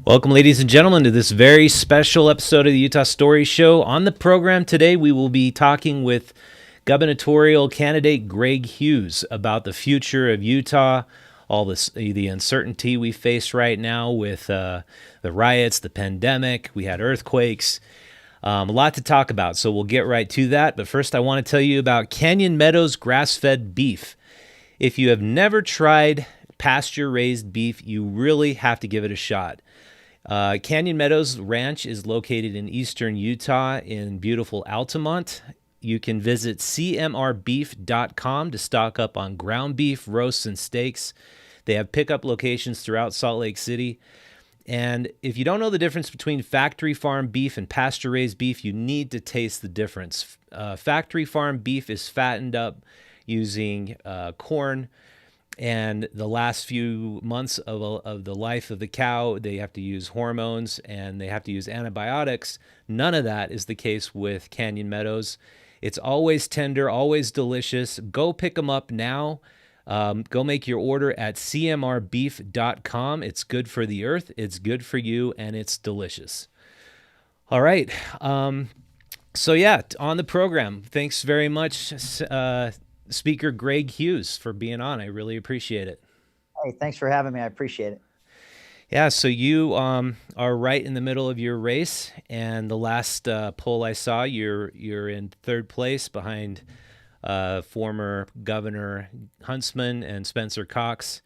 Welcome, ladies and gentlemen, to this very special episode of the Utah Story Show. On the program today, we will be talking with gubernatorial candidate Greg Hughes about the future of Utah, all the uncertainty we face right now with the riots, the pandemic. We had earthquakes, a lot to talk about, so we'll get right to that. But first, I want to tell you about Canyon Meadows grass-fed beef. If you have never tried pasture-raised beef, you really have to give it a shot. Canyon Meadows Ranch is located in eastern Utah in beautiful Altamont. You can visit cmrbeef.com to stock up on ground beef, roasts, and steaks. They have pickup locations throughout Salt Lake City. And if you don't know the difference between factory farm beef and pasture-raised beef, you need to taste the difference. Factory farm beef is fattened up using corn, and the last few months of the life of the cow, they have to use hormones and they have to use antibiotics. None of that is the case with Canyon Meadows. It's always tender, always delicious. Go pick them up now. Go make your order at cmrbeef.com. It's good for the earth, it's good for you, and it's delicious. All right. So yeah, on the program, thanks very much, Speaker Greg Hughes, for being on. I really appreciate it. Hey, thanks for having me. I appreciate it. Yeah, so you are right in the middle of your race, and the last poll I saw, you're in third place behind former Governor Huntsman and Spencer Cox.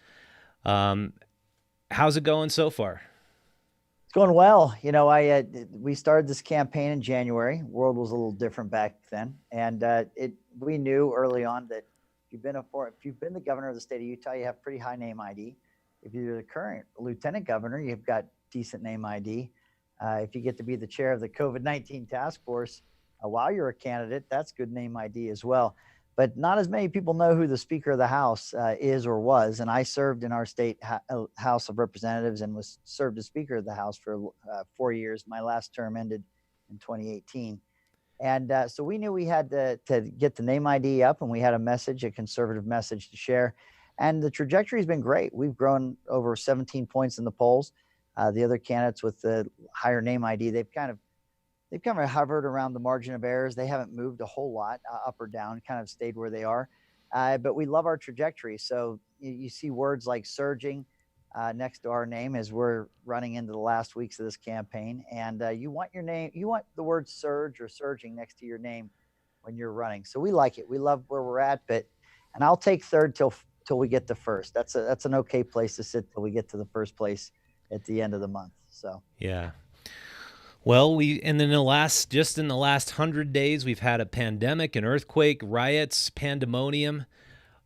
How's it going so far? It's going well. We started this campaign in January. World was a little different back then, and we knew early on that if you've been the governor of the state of Utah, you have pretty high name ID. If you're the current lieutenant governor, you've got decent name ID. If you get to be the chair of the COVID-19 task force while you're a candidate, that's good name ID as well. But not as many people know who the Speaker of the House is or was. And I served in our state House of Representatives and was served as Speaker of the House for 4 years. My last term ended in 2018. And so we knew we had to get the name ID up, and we had a conservative message to share. And the trajectory has been great. We've grown over 17 points in the polls. The other candidates with the higher name ID, they've kind of hovered around the margin of errors. They haven't moved a whole lot up or down, kind of stayed where they are. But we love our trajectory. So you see words like surging next to our name as we're running into the last weeks of this campaign. And you want the word surge or surging next to your name when you're running. So we like it. We love where we're at. And I'll take third till we get to first. That's an okay place to sit till we get to the first place at the end of the month. So Yeah. Well, and in the last 100 days, we've had a pandemic, an earthquake, riots, pandemonium.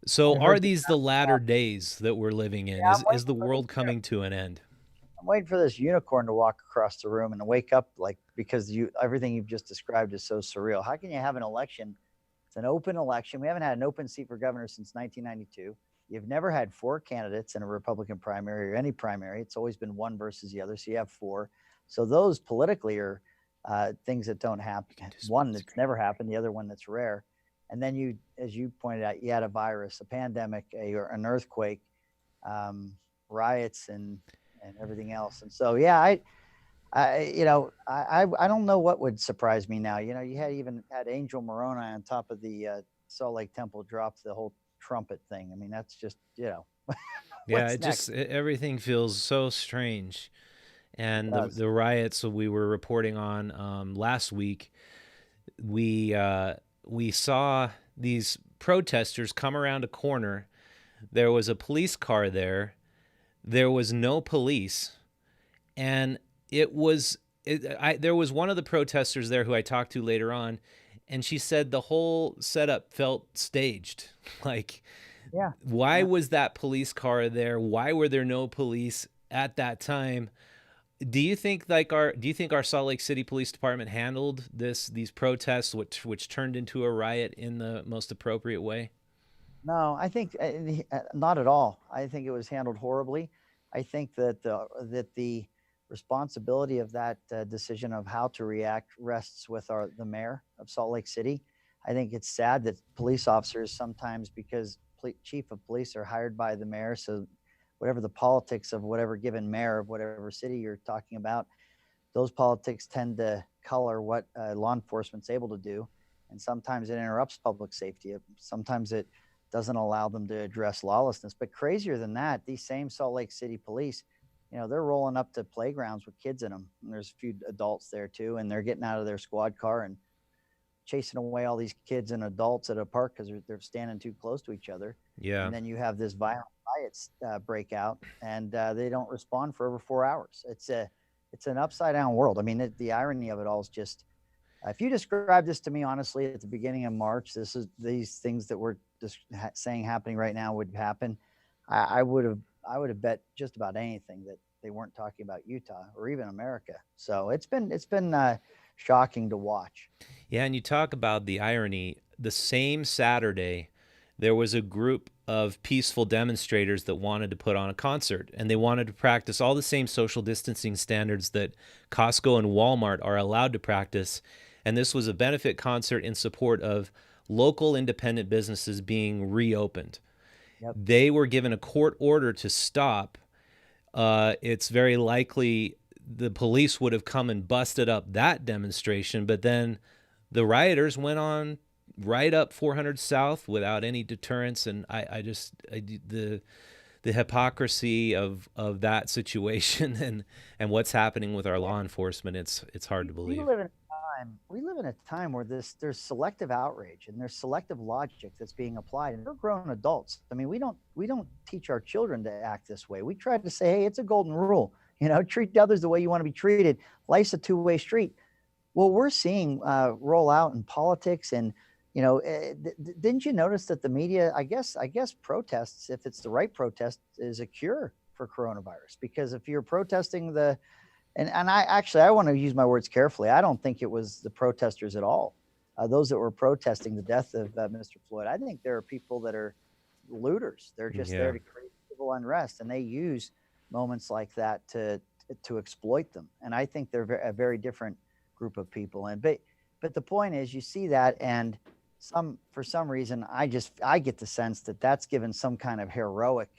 So I are heard. these the latter days that we're living in? Yeah, Is the world coming to an end? I'm waiting for this unicorn to walk across the room and wake up, because everything you've just described is so surreal. How can you have an election? It's an open election. We haven't had an open seat for governor since 1992. You've never had four candidates in a Republican primary or any primary. It's always been one versus the other. So you have four. So those politically are things that don't happen. One that's never happened, the other one that's rare. And then as you pointed out, you had a virus, a pandemic, an earthquake, riots, and everything else. And so, yeah, I don't know what would surprise me now. You even had Angel Moroni on top of the Salt Lake Temple drop the whole trumpet thing. I mean, that's just, Yeah, what's next? everything feels so strange. It And does. the riots that we were reporting on last week, we saw these protesters come around a corner. There was a police car there. There was no police, and there was one of the protesters there who I talked to later on, and she said the whole setup felt staged. Like, Yeah. why Yeah. was that police car there? Why were there no police at that time? Do you think our Salt Lake City Police Department handled these protests, which turned into a riot, in the most appropriate way? No, I think not at all. I think it was handled horribly. I think that the responsibility of that decision of how to react rests with the mayor of Salt Lake City. I think it's sad that police officers sometimes, because chief of police are hired by the mayor, so whatever the politics of whatever given mayor of whatever city you're talking about, those politics tend to color what law enforcement's able to do. And sometimes it interrupts public safety. Sometimes it doesn't allow them to address lawlessness. But crazier than that, these same Salt Lake City police, they're rolling up to playgrounds with kids in them. And there's a few adults there too. And they're getting out of their squad car and chasing away all these kids and adults at a park because they're standing too close to each other. Yeah. And then you have this violent riots break out, and they don't respond for over 4 hours. It's an upside down world. I mean, the irony of it all is just, if you describe this to me honestly at the beginning of March, these things that we're just saying happening right now would happen. I would have bet just about anything that they weren't talking about Utah or even America. So it's been shocking to watch. Yeah, and you talk about the irony. The same Saturday, there was a group of peaceful demonstrators that wanted to put on a concert, and they wanted to practice all the same social distancing standards that Costco and Walmart are allowed to practice. And this was a benefit concert in support of local independent businesses being reopened. Yep. They were given a court order to stop. It's very likely the police would have come and busted up that demonstration, but then the rioters went on right up 400 South without any deterrence. And the hypocrisy of that situation and what's happening with our law enforcement, it's hard to believe. We live in a time where there's selective outrage and there's selective logic that's being applied, and we're grown adults. I mean, we don't teach our children to act this way. We try to say, hey, it's a golden rule, treat others the way you want to be treated. Life's a two-way street. Well, we're seeing roll out in politics, and didn't you notice that the media, I guess protests, if it's the right protest, is a cure for coronavirus? Because if you're protesting and I want to use my words carefully. I don't think it was the protesters at all. Those that were protesting the death of Mr. Floyd. I think there are people that are looters. They're just there to create civil unrest, and they use moments like that to exploit them. And I think they're a very different group of people. But the point is, you see that, and for some reason, I get the sense that that's given some kind of heroic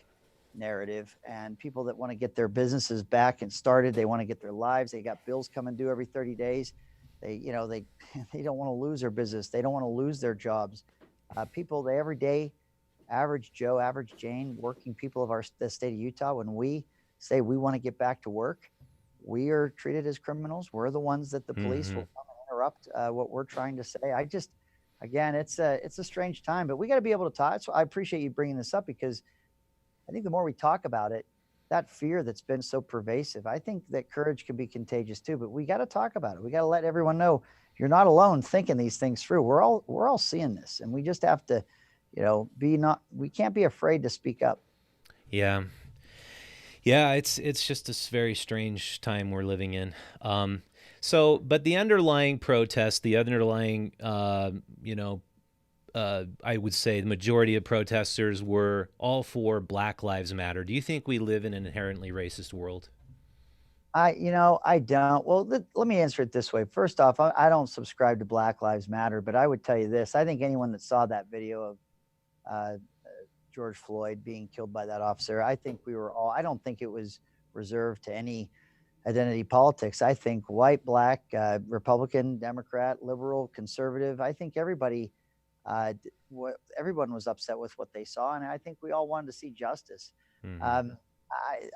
narrative, and people that want to get their businesses back and started, they want to get their lives, they got bills coming due every 30 days. They don't want to lose their business. They don't want to lose their jobs. People, the everyday average Joe, average Jane, working people of the state of Utah, when we say we want to get back to work, we are treated as criminals. We're the ones that the police will come and interrupt what we're trying to say. Again, it's a strange time, but we got to be able to talk. So I appreciate you bringing this up, because I think the more we talk about it, that fear that's been so pervasive, I think that courage can be contagious too. But we got to talk about it. We got to let everyone know you're not alone thinking these things through. We're all seeing this, and we just have to, we can't be afraid to speak up. Yeah. Yeah, it's just this very strange time we're living in. But the underlying protest, the underlying, I would say the majority of protesters were all for Black Lives Matter. Do you think we live in an inherently racist world? I don't. Well, let me answer it this way. First off, I don't subscribe to Black Lives Matter, but I would tell you this. I think anyone that saw that video of George Floyd being killed by that officer, I think I don't think it was reserved to any identity politics. I think white, black, Republican, Democrat, liberal, conservative, I think everybody, everyone was upset with what they saw. And I think we all wanted to see justice. Mm-hmm.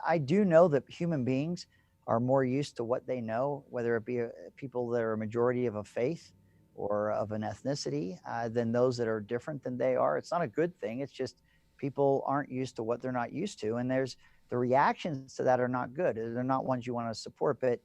I do know that human beings are more used to what they know, whether it be people that are a majority of a faith or of an ethnicity, than those that are different than they are. It's not a good thing. It's just people aren't used to what they're not used to. And the reactions to that are not good. They're not ones you want to support. But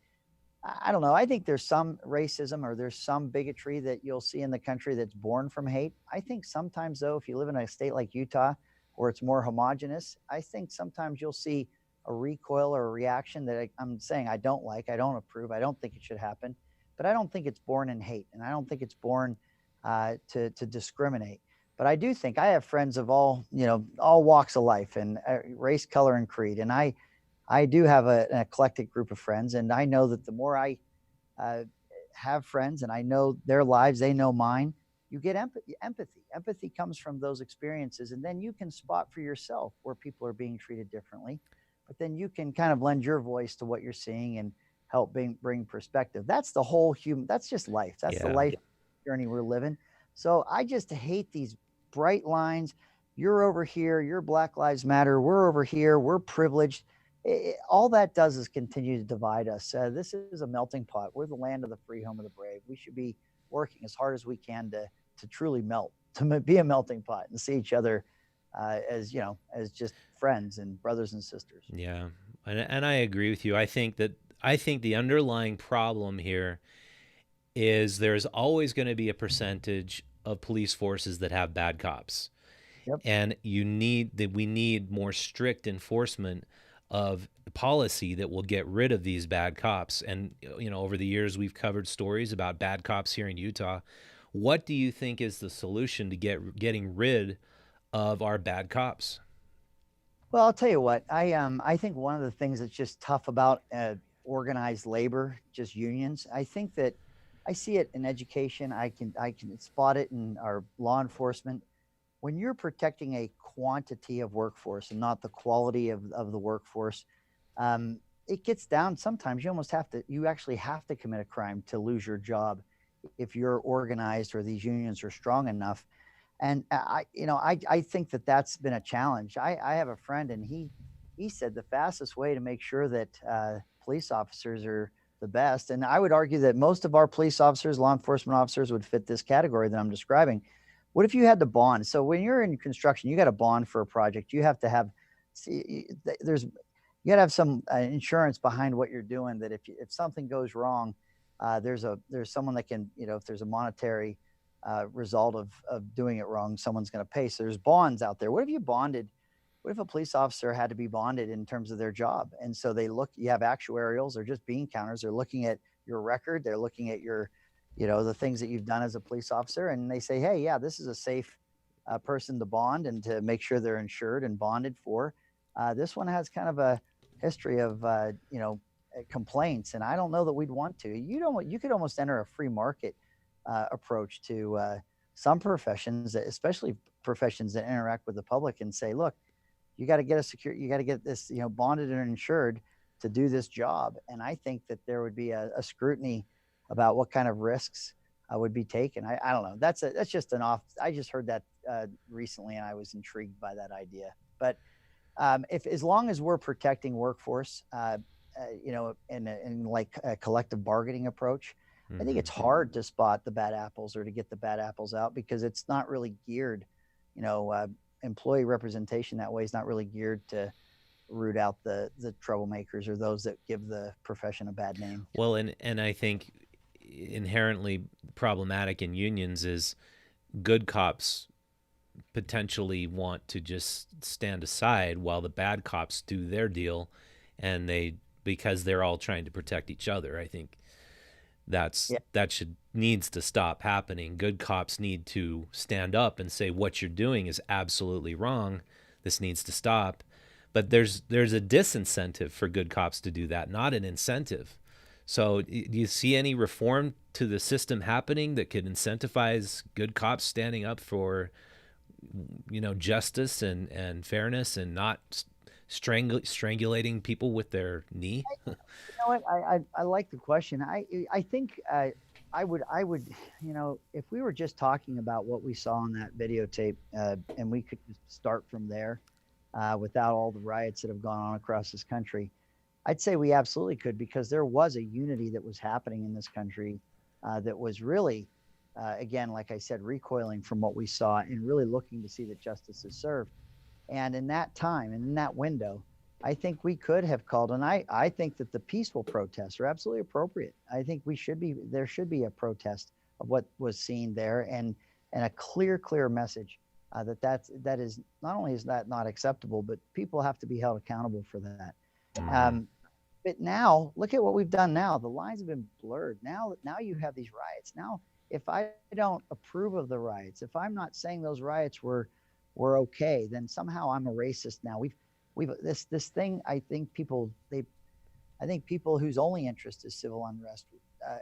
I don't know. I think there's some racism or there's some bigotry that you'll see in the country that's born from hate. I think sometimes, though, if you live in a state like Utah where it's more homogenous, I think sometimes you'll see a recoil or a reaction that I'm saying I don't like, I don't approve, I don't think it should happen. But I don't think it's born in hate, and I don't think it's born to discriminate. But I do think I have friends of all walks of life and race, color, and creed. And I do have an eclectic group of friends. And I know that the more I have friends and I know their lives, they know mine, you get empathy comes from those experiences, and then you can spot for yourself where people are being treated differently, but then you can kind of lend your voice to what you're seeing and help bring perspective. That's the whole human, that's just life, that's the Yeah. life journey we're living. So I just hate these bright lines. You're over here, you're Black Lives Matter, we're over here, we're privileged. All that does is continue to divide us. This is a melting pot. We're the land of the free, home of the brave. We should be working as hard as we can to truly melt, to be a melting pot and see each other as, you know, as just friends and brothers and sisters. Yeah. And I agree with you. I think the underlying problem here is there's always going to be a percentage of police forces that have bad cops. Yep. And we need more strict enforcement of policy that will get rid of these bad cops. And you know, over the years we've covered stories about bad cops here in Utah. What do you think is the solution to getting rid of our bad cops? Well, I'll tell you what, I think one of the things that's just tough about organized labor, just unions, I think that I see it in education. I can spot it in our law enforcement. When you're protecting a quantity of workforce and not the quality of the workforce, it gets down. Sometimes you actually have to commit a crime to lose your job if you're organized or these unions are strong enough. And I think that that's been a challenge. I have a friend, and he said the fastest way to make sure that police officers are the best, and I would argue that most of our police officers, law enforcement officers, would fit this category that I'm describing. What if you had to bond? So when you're in construction, you got to bond for a project. You have to have, there's, you got to have some insurance behind what you're doing. That if something goes wrong, there's someone that can, you know, if there's a monetary result of doing it wrong, someone's going to pay. So there's bonds out there. What if you bonded? What if a police officer had to be bonded in terms of their job? And so you have actuarials or just bean counters. They're looking at your record. They're looking at your, you know, the things that you've done as a police officer. And they say, hey, yeah, this is a safe person to bond and to make sure they're insured and bonded for. This one has kind of a history of, complaints. And I don't know that we'd want to. You could almost enter a free market approach to some professions, especially professions that interact with the public, and say, look, you got to get this, you know, bonded and insured to do this job. And I think that there would be a scrutiny about what kind of risks would be taken. I don't know. That's just I just heard that recently, and I was intrigued by that idea. But if as long as we're protecting workforce, in like a collective bargaining approach, I think it's hard to spot the bad apples or to get the bad apples out, because it's not really geared, employee representation that way is not really geared to root out the troublemakers or those that give the profession a bad name. Well, and I think inherently problematic in unions is good cops potentially want to just stand aside while the bad cops do their deal, and because they're all trying to protect each other. I think that needs to stop happening. Good cops need to stand up and say, what you're doing is absolutely wrong. This needs to stop. But there's a disincentive for good cops to do that, not an incentive. So do you see any reform to the system happening that could incentivize good cops standing up for, justice and fairness, and not strangulating people with their knee? You know what? I like the question. I think I would, if we were just talking about what we saw on that videotape, and we could just start from there, without all the riots that have gone on across this country, I'd say we absolutely could, because there was a unity that was happening in this country that was really, again, like I said, recoiling from what we saw and really looking to see that justice is served. And in that time and in that window, I think we could have called, and I think that the peaceful protests are absolutely appropriate. I think there should be a protest of what was seen there, and a clear message that is not only is that not acceptable, but people have to be held accountable for that. But now look at what we've done now. The lines have been blurred. Now you have these riots. Now, if I don't approve of the riots, if I'm not saying those riots were okay, then somehow I'm a racist now. We've this thing. I think people whose only interest is civil unrest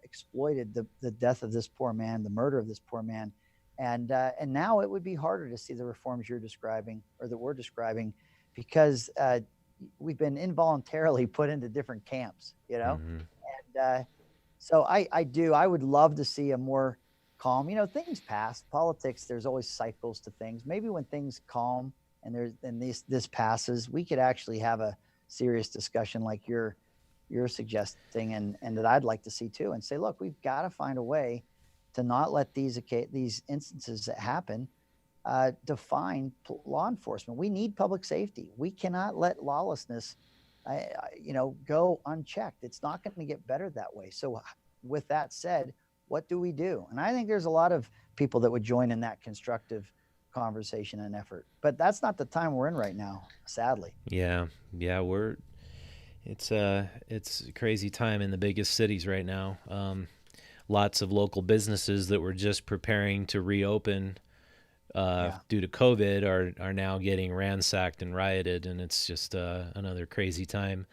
exploited the death of this poor man, the murder of this poor man, And now it would be harder to see the reforms you're describing or that we're describing, because we've been involuntarily put into different camps, you know. Hmm. And so I would love to see a more calm. Things pass. Politics, there's always cycles to things. Maybe when things calm and this passes, we could actually have a serious discussion like you're suggesting, and that I'd like to see too, and say, look, we've got to find a way to not let these instances that happen define law enforcement. We need public safety. We cannot let lawlessness, go unchecked. It's not going to get better that way. So, with that said, what do we do? And I think there's a lot of people that would join in that constructive conversation and effort. But that's not the time we're in right now, sadly. Yeah, yeah, it's a crazy time in the biggest cities right now. Lots of local businesses that were just preparing to reopen due to COVID are now getting ransacked and rioted, and it's just another crazy time.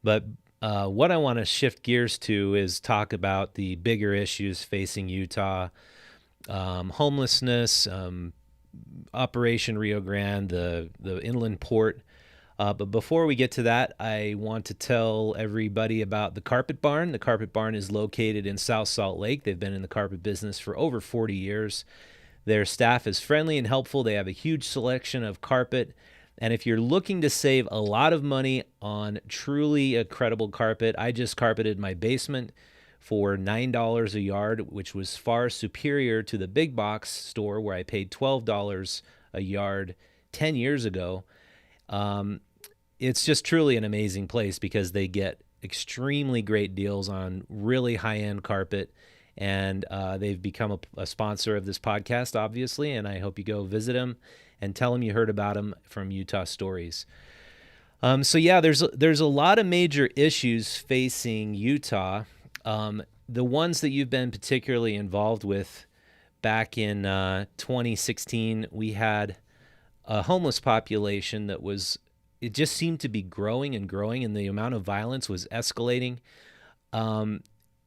But what I want to shift gears to is talk about the bigger issues facing Utah: homelessness, Operation Rio Grande, the inland port. But before we get to that, I want to tell everybody about the Carpet Barn. The Carpet Barn is located in South Salt Lake. They've been in the carpet business for over 40 years. Their staff is friendly and helpful. They have a huge selection of carpet. And if you're looking to save a lot of money on truly a credible carpet, I just carpeted my basement for $9 a yard, which was far superior to the big box store where I paid $12 a yard 10 years ago. It's just truly an amazing place because they get extremely great deals on really high-end carpet, and they've become a sponsor of this podcast, obviously, and I hope you go visit them and tell them you heard about them from Utah Stories. So yeah, there's a lot of major issues facing Utah. The ones that you've been particularly involved with, back in 2016, we had a homeless population it just seemed to be growing and growing, and the amount of violence was escalating.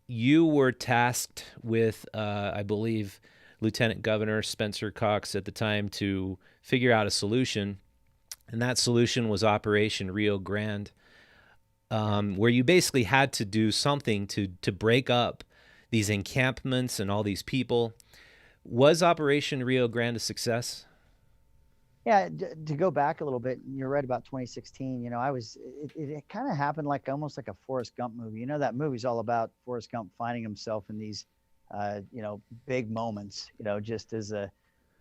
You were tasked with, I believe, Lieutenant Governor Spencer Cox at the time to figure out a solution, and that solution was Operation Rio Grande, where you basically had to do something to break up these encampments and all these people. Was Operation Rio Grande a success? Yeah, to go back a little bit, you're right about 2016. It kind of happened like almost like a Forrest Gump movie. That movie's all about Forrest Gump finding himself in these, big moments. Just as a,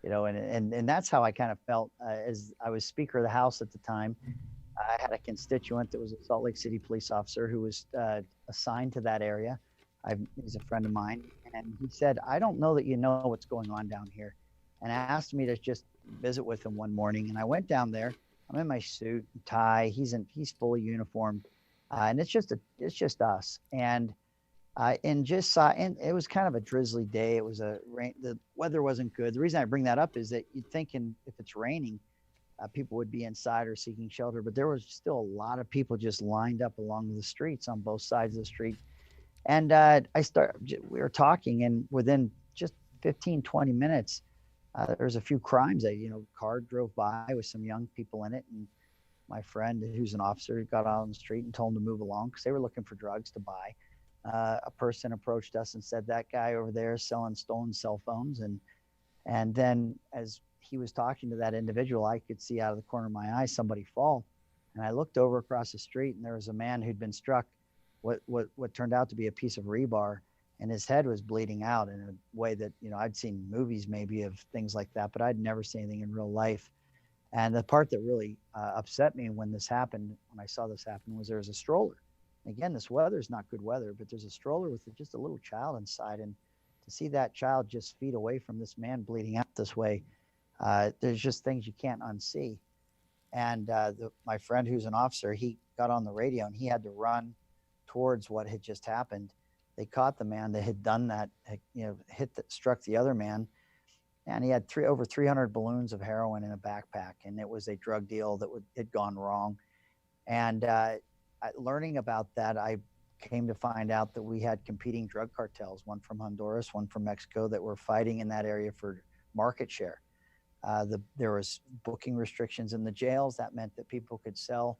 and that's how I kind of felt as I was Speaker of the House at the time. I had a constituent that was a Salt Lake City police officer who was assigned to that area. He's a friend of mine, and he said, "I don't know that you know what's going on down here," and asked me to just visit with him one morning. And I went down there. I'm in my suit and tie. He's fully uniformed, and it's just us. And just saw, and it was kind of a drizzly day. It was the weather wasn't good. The reason I bring that up is that you'd think if it's raining, people would be inside or seeking shelter, but there was still a lot of people just lined up along the streets on both sides of the street. And we were talking, and within just 15, 20 minutes, there was a few crimes. Car drove by with some young people in it, and my friend, who's an officer, got out on the street and told them to move along because they were looking for drugs to buy. A person approached us and said, "That guy over there is selling stolen cell phones." And then as he was talking to that individual, I could see out of the corner of my eye somebody fall. And I looked over across the street, and there was a man who'd been struck what turned out to be a piece of rebar, and his head was bleeding out in a way that, I'd seen movies maybe of things like that, but I'd never seen anything in real life. And the part that really upset me when I saw this happen, was there was a stroller. Again, this weather is not good weather, but there's a stroller with just a little child inside. And to see that child just feet away from this man bleeding out this way, there's just things you can't unsee. And my friend, who's an officer, he got on the radio and he had to run towards what had just happened. They caught the man that had done that, struck the other man, and he had over 300 balloons of heroin in a backpack, and it was a drug deal that had gone wrong. And learning about that, I came to find out that we had competing drug cartels, one from Honduras, one from Mexico, that were fighting in that area for market share. There was booking restrictions in the jails. That meant that people could sell,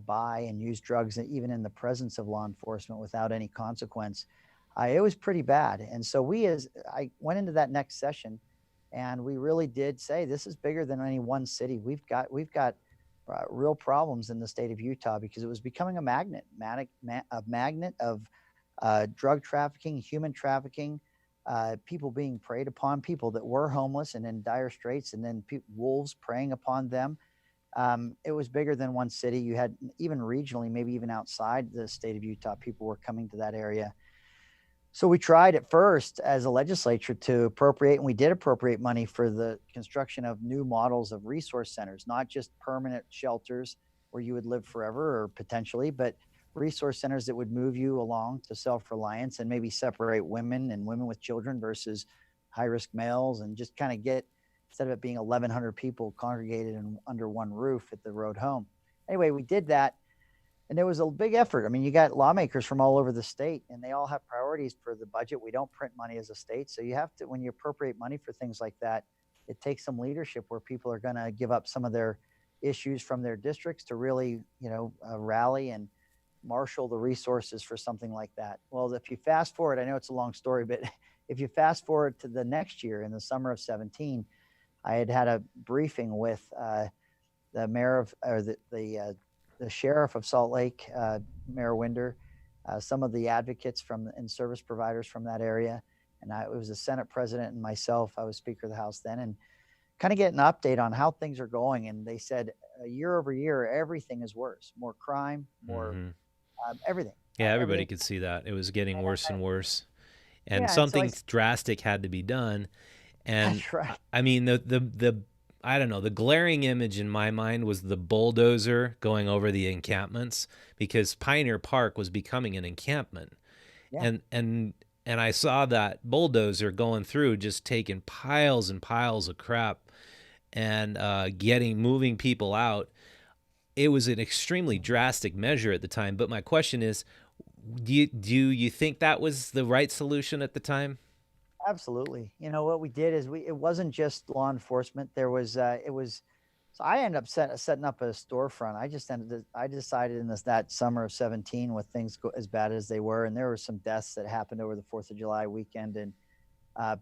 buy, and use drugs even in the presence of law enforcement without any consequence. It was pretty bad. And so I went into that next session, and we really did say this is bigger than any one city. We've got real problems in the state of Utah because it was becoming a magnet of drug trafficking, human trafficking, people being preyed upon, people that were homeless and in dire straits, and then wolves preying upon them. It was bigger than one city. You had even regionally, maybe even outside the state of Utah, people were coming to that area. So we tried at first as a legislature to appropriate, and we did appropriate money for the construction of new models of resource centers, not just permanent shelters where you would live forever or potentially, but resource centers that would move you along to self-reliance and maybe separate women and women with children versus high-risk males, and just kind of get, instead of it being 1,100 people congregated under one roof at the road home. Anyway, we did that. And it was a big effort. I mean, you got lawmakers from all over the state, and they all have priorities for the budget. We don't print money as a state. So you have to, when you appropriate money for things like that, it takes some leadership where people are going to give up some of their issues from their districts to really, rally and marshal the resources for something like that. Well, if you fast forward, I know it's a long story, but if you fast forward to the next year in the summer of 17, I had a briefing with the mayor of, or the sheriff of Salt Lake, Mayor Winder, some of the advocates and service providers from that area. And it was the Senate president and myself. I was Speaker of the House then, and kind of get an update on how things are going. And they said year over year, everything is worse. More crime, more everything. Yeah, everybody could see that. It was getting worse and worse. And Yeah, something drastic had to be done. And that's right. I mean, the I don't know, the glaring image in my mind was the bulldozer going over the encampments, because Pioneer Park was becoming an encampment. Yeah. And I saw that bulldozer going through, just taking piles and piles of crap and moving people out. It was an extremely drastic measure at the time. But my question is, do you think that was the right solution at the time? Absolutely. What we did is it wasn't just law enforcement. There was, so I ended up setting up a storefront. I decided in that summer of 17, with things as bad as they were, and there were some deaths that happened over the 4th of July weekend, and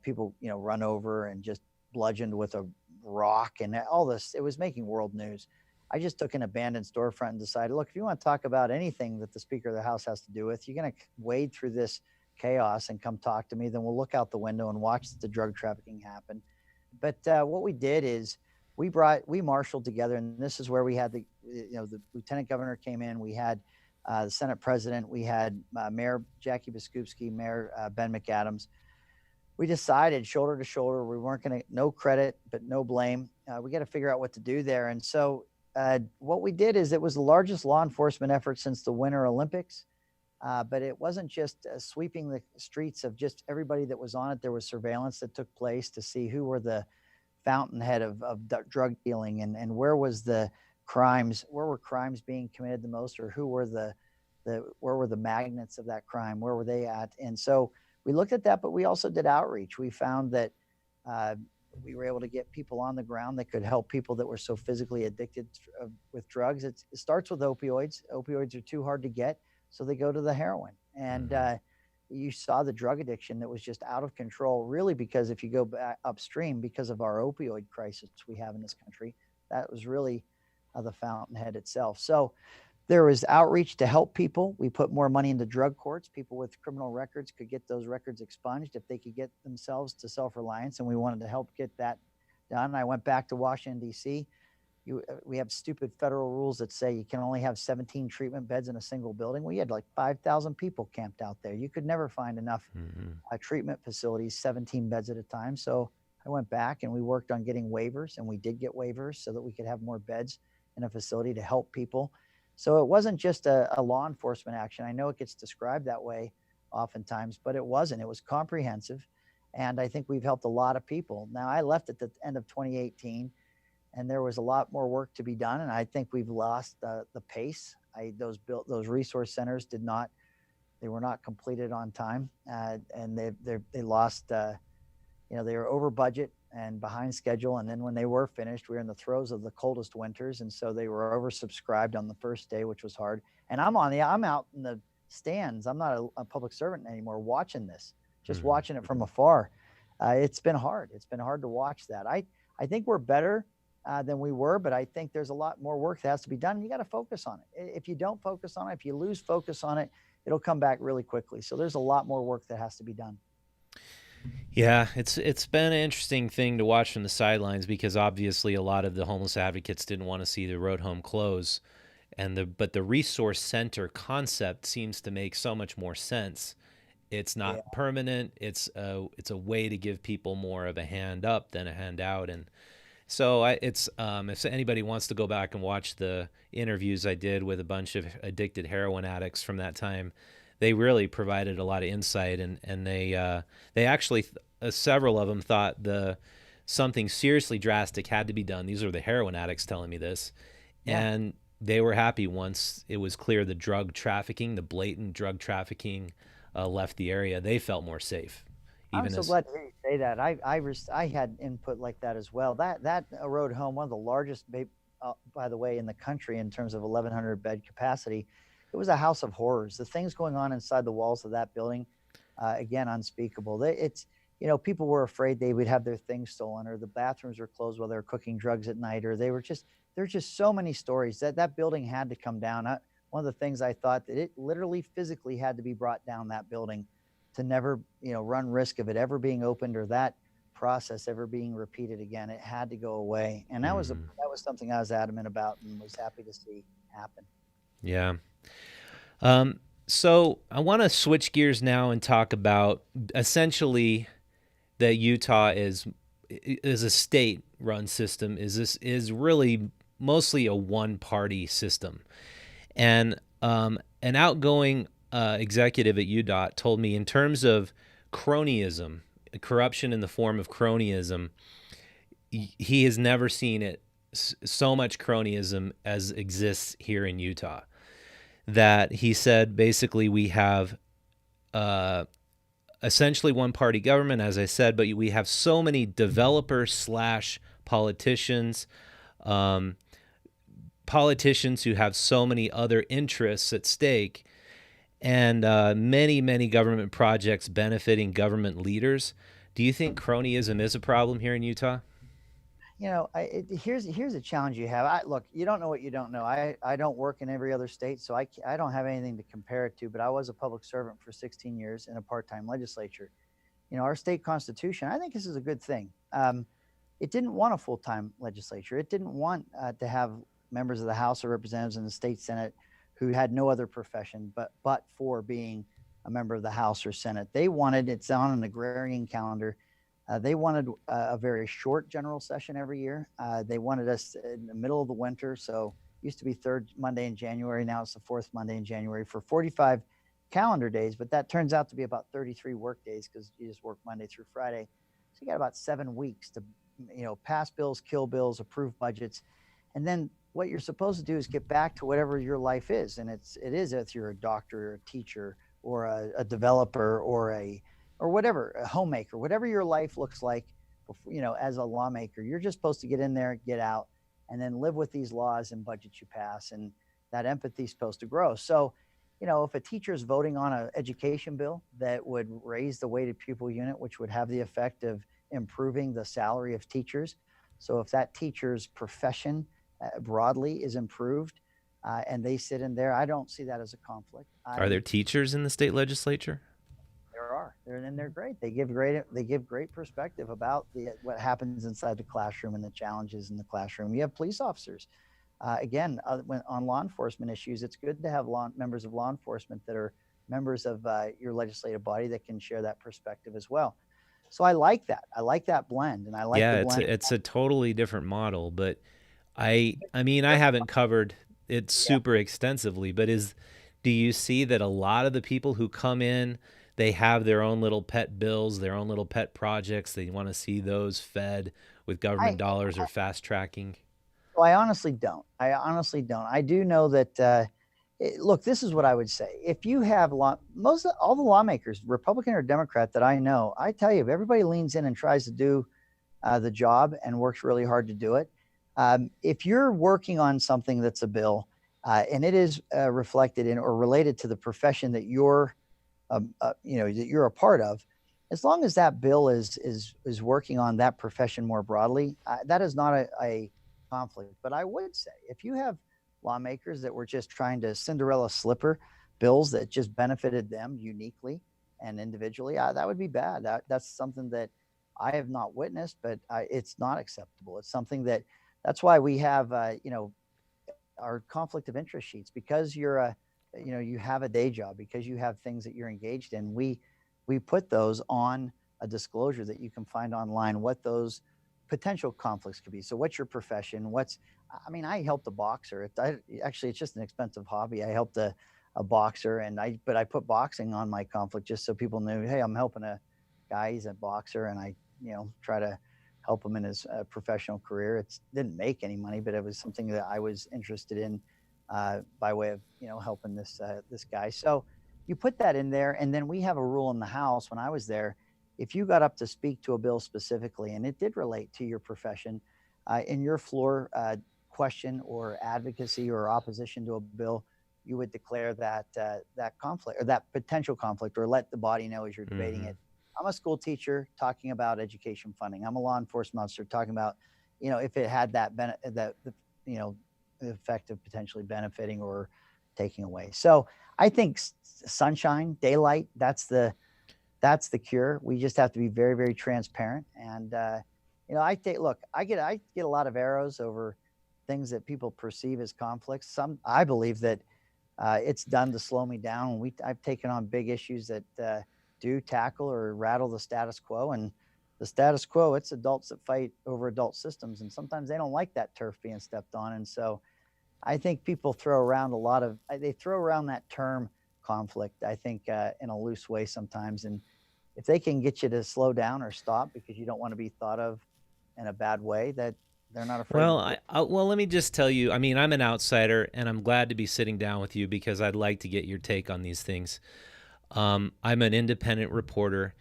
people, run over and just bludgeoned with a rock and all this. It was making world news. I just took an abandoned storefront and decided, look, if you want to talk about anything that the Speaker of the House has to do with, you're going to wade through this chaos and come talk to me. Then we'll look out the window and watch the drug trafficking happen. But what we did is we marshaled together, and this is where we had the lieutenant governor came in. We had the Senate president. We had Mayor Jackie Biskupski, Mayor Ben McAdams. We decided shoulder to shoulder, we weren't going to, no credit, but no blame. We got to figure out what to do there. And so what we did is it was the largest law enforcement effort since the Winter Olympics. But it wasn't just sweeping the streets of just everybody that was on it. There was surveillance that took place to see who were the fountainhead of drug dealing, and where was the crimes, where were crimes being committed the most, or who were where were the magnets of that crime, where were they at? And so we looked at that, but we also did outreach. We found that we were able to get people on the ground that could help people that were so physically addicted with drugs. It starts with opioids. Opioids are too hard to get, so they go to the heroin. And you saw the drug addiction that was just out of control, really, because if you go back upstream, because of our opioid crisis we have in this country, that was really the fountainhead itself. So there was outreach to help people. We put more money into drug courts. People with criminal records could get those records expunged if they could get themselves to self-reliance, and we wanted to help get that done. I went back to Washington, D.C. We have stupid federal rules that say you can only have 17 treatment beds in a single building. We had like 5,000 people camped out there. You could never find enough treatment facilities, 17 beds at a time. So I went back and we worked on getting waivers, and we did get waivers so that we could have more beds in a facility to help people. So it wasn't just a law enforcement action. I know it gets described that way oftentimes, but it wasn't. It was comprehensive. And I think we've helped a lot of people. Now, I left at the end of 2018. And there was a lot more work to be done, and I think we've lost the pace. Those resource centers they were not completed on time, and they lost. They were over budget. and behind schedule. And then when they were finished, we were in the throes of the coldest winters, and so they were oversubscribed on the first day, which was hard. And I'm out in the stands. I'm not a public servant anymore, watching this, just watching it from afar. It's been hard. It's been hard to watch that. I think we're better than we were, but I think there's a lot more work that has to be done. And you got to focus on it. If you don't focus on it, if you lose focus on it, it'll come back really quickly. So there's a lot more work that has to be done. Yeah, it's been an interesting thing to watch from the sidelines because obviously a lot of the homeless advocates didn't want to see the road home close, but the resource center concept seems to make so much more sense. It's not permanent. It's a way to give people more of a hand up than a hand out. And so if anybody wants to go back and watch the interviews I did with a bunch of addicted heroin addicts from that time, they really provided a lot of insight, and they actually several of them thought something seriously drastic had to be done. These are the heroin addicts telling me this, and they were happy once it was clear the blatant drug trafficking left the area. They felt more safe. I'm so glad to hear you say that. I had input like that as well. That road home, one of the largest, by the way, in the country in terms of 1,100 bed capacity. It was a house of horrors. The things going on inside the walls of that building, again, unspeakable. People were afraid they would have their things stolen, or the bathrooms were closed while they were cooking drugs at night, or there's just so many stories that building had to come down. One of the things I thought that it literally physically had to be brought down, that building, to never, run risk of it ever being opened or that process ever being repeated again. It had to go away. And that was something I was adamant about and was happy to see happen. Yeah. So I want to switch gears now and talk about essentially that Utah is a state-run system. Is really mostly a one-party system, and an outgoing executive at UDOT told me in terms of cronyism, corruption in the form of cronyism, he has never seen it so much cronyism as exists here in Utah. That he said basically we have essentially one-party government, as I said, but we have so many developers / politicians, politicians who have so many other interests at stake, and many, many government projects benefiting government leaders. Do you think cronyism is a problem here in Utah? Here's a challenge you have. Look, you don't know what you don't know. I don't work in every other state, so I don't have anything to compare it to, but I was a public servant for 16 years in a part-time legislature. Our state constitution, I think this is a good thing. It didn't want a full-time legislature. It didn't want to have members of the House of Representatives and the state Senate who had no other profession but for being a member of the House or Senate. It's on an agrarian calendar. They wanted a very short general session every year. They wanted us in the middle of the winter. So it used to be third Monday in January. Now it's the fourth Monday in January for 45 calendar days. But that turns out to be about 33 work days because you just work Monday through Friday. So you got about 7 weeks to, pass bills, kill bills, approve budgets. And then what you're supposed to do is get back to whatever your life is. And it is if you're a doctor or a teacher or a developer or whatever, a homemaker, whatever your life looks like, as a lawmaker, you're just supposed to get in there, get out, and then live with these laws and budgets you pass. And that empathy is supposed to grow. So, if a teacher is voting on an education bill that would raise the weighted pupil unit, which would have the effect of improving the salary of teachers. So if that teacher's profession broadly is improved and they sit in there, I don't see that as a conflict. Are there teachers in the state legislature? They're great. They give great perspective about what happens inside the classroom and the challenges in the classroom. You have police officers. On law enforcement issues, it's good to have members of law enforcement that are members of your legislative body that can share that perspective as well. So I like that. I like that blend, and I like the blend. It's a totally different model, but I haven't covered it super extensively, but do you see that a lot of the people who come in, they have their own little pet bills, their own little pet projects. They want to see those fed with government dollars or fast tracking? Well, I honestly don't. I do know that, look, this is what I would say. If you have all the lawmakers, Republican or Democrat that I know, I tell you, if everybody leans in and tries to do the job and works really hard to do it. If you're working on something that's a bill and it is reflected in or related to the profession that that you're a part of, as long as that bill is working on that profession more broadly, that is not a conflict. But I would say if you have lawmakers that were just trying to Cinderella slipper bills that just benefited them uniquely and individually, that would be bad. That's something that I have not witnessed, but it's not acceptable. It's something that's why we have our conflict of interest sheets, because you have a day job, because you have things that you're engaged in. We put those on a disclosure that you can find online, what those potential conflicts could be. So what's your profession? I helped a boxer. Actually, it's just an expensive hobby. I helped a boxer, but I put boxing on my conflict just so people knew, hey, I'm helping a guy. He's a boxer, and I try to help him in his professional career. It didn't make any money, but it was something that I was interested in by way of helping this guy. So you put that in there, and then we have a rule in the House when I was there. If you got up to speak to a bill specifically, and it did relate to your profession, in your floor question or advocacy or opposition to a bill, you would declare that conflict or that potential conflict, or let the body know as you're debating it. I'm a school teacher talking about education funding. I'm a law enforcement officer talking about, if it had the effect of potentially benefiting or taking away. So I think sunshine, daylight, that's the cure. We just have to be very, very transparent. And I get a lot of arrows over things that people perceive as conflicts. I believe that it's done to slow me down. I've taken on big issues that do tackle or rattle the status quo. And the status quo, it's adults that fight over adult systems. And sometimes they don't like that turf being stepped on. And so I think people throw around that term conflict, I think, in a loose way sometimes. And if they can get you to slow down or stop because you don't want to be thought of in a bad way, that they're not afraid Well, to do it. let me just tell you. I mean, I'm an outsider, and I'm glad to be sitting down with you because I'd like to get your take on these things. I'm an independent reporter,